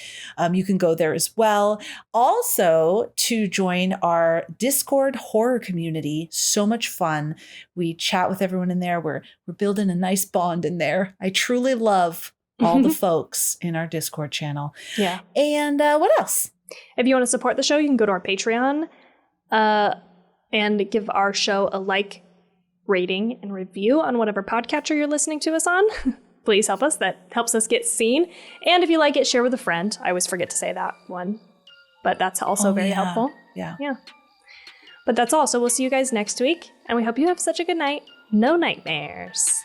You can go there as well. Also, to join our Discord horror community, so much fun. We chat with everyone in there. We're building a nice bond in there. I truly love all the folks in our Discord channel.
Yeah.
And what else?
If you want to support the show, you can go to our Patreon and give our show a like, rating, and review on whatever podcatcher you're listening to us on. Please help us. That helps us get seen. And if you like it, share with a friend. I always forget to say that one, but that's also very helpful.
Yeah.
But that's all. So we'll see you guys next week, and we hope you have such a good night. No nightmares.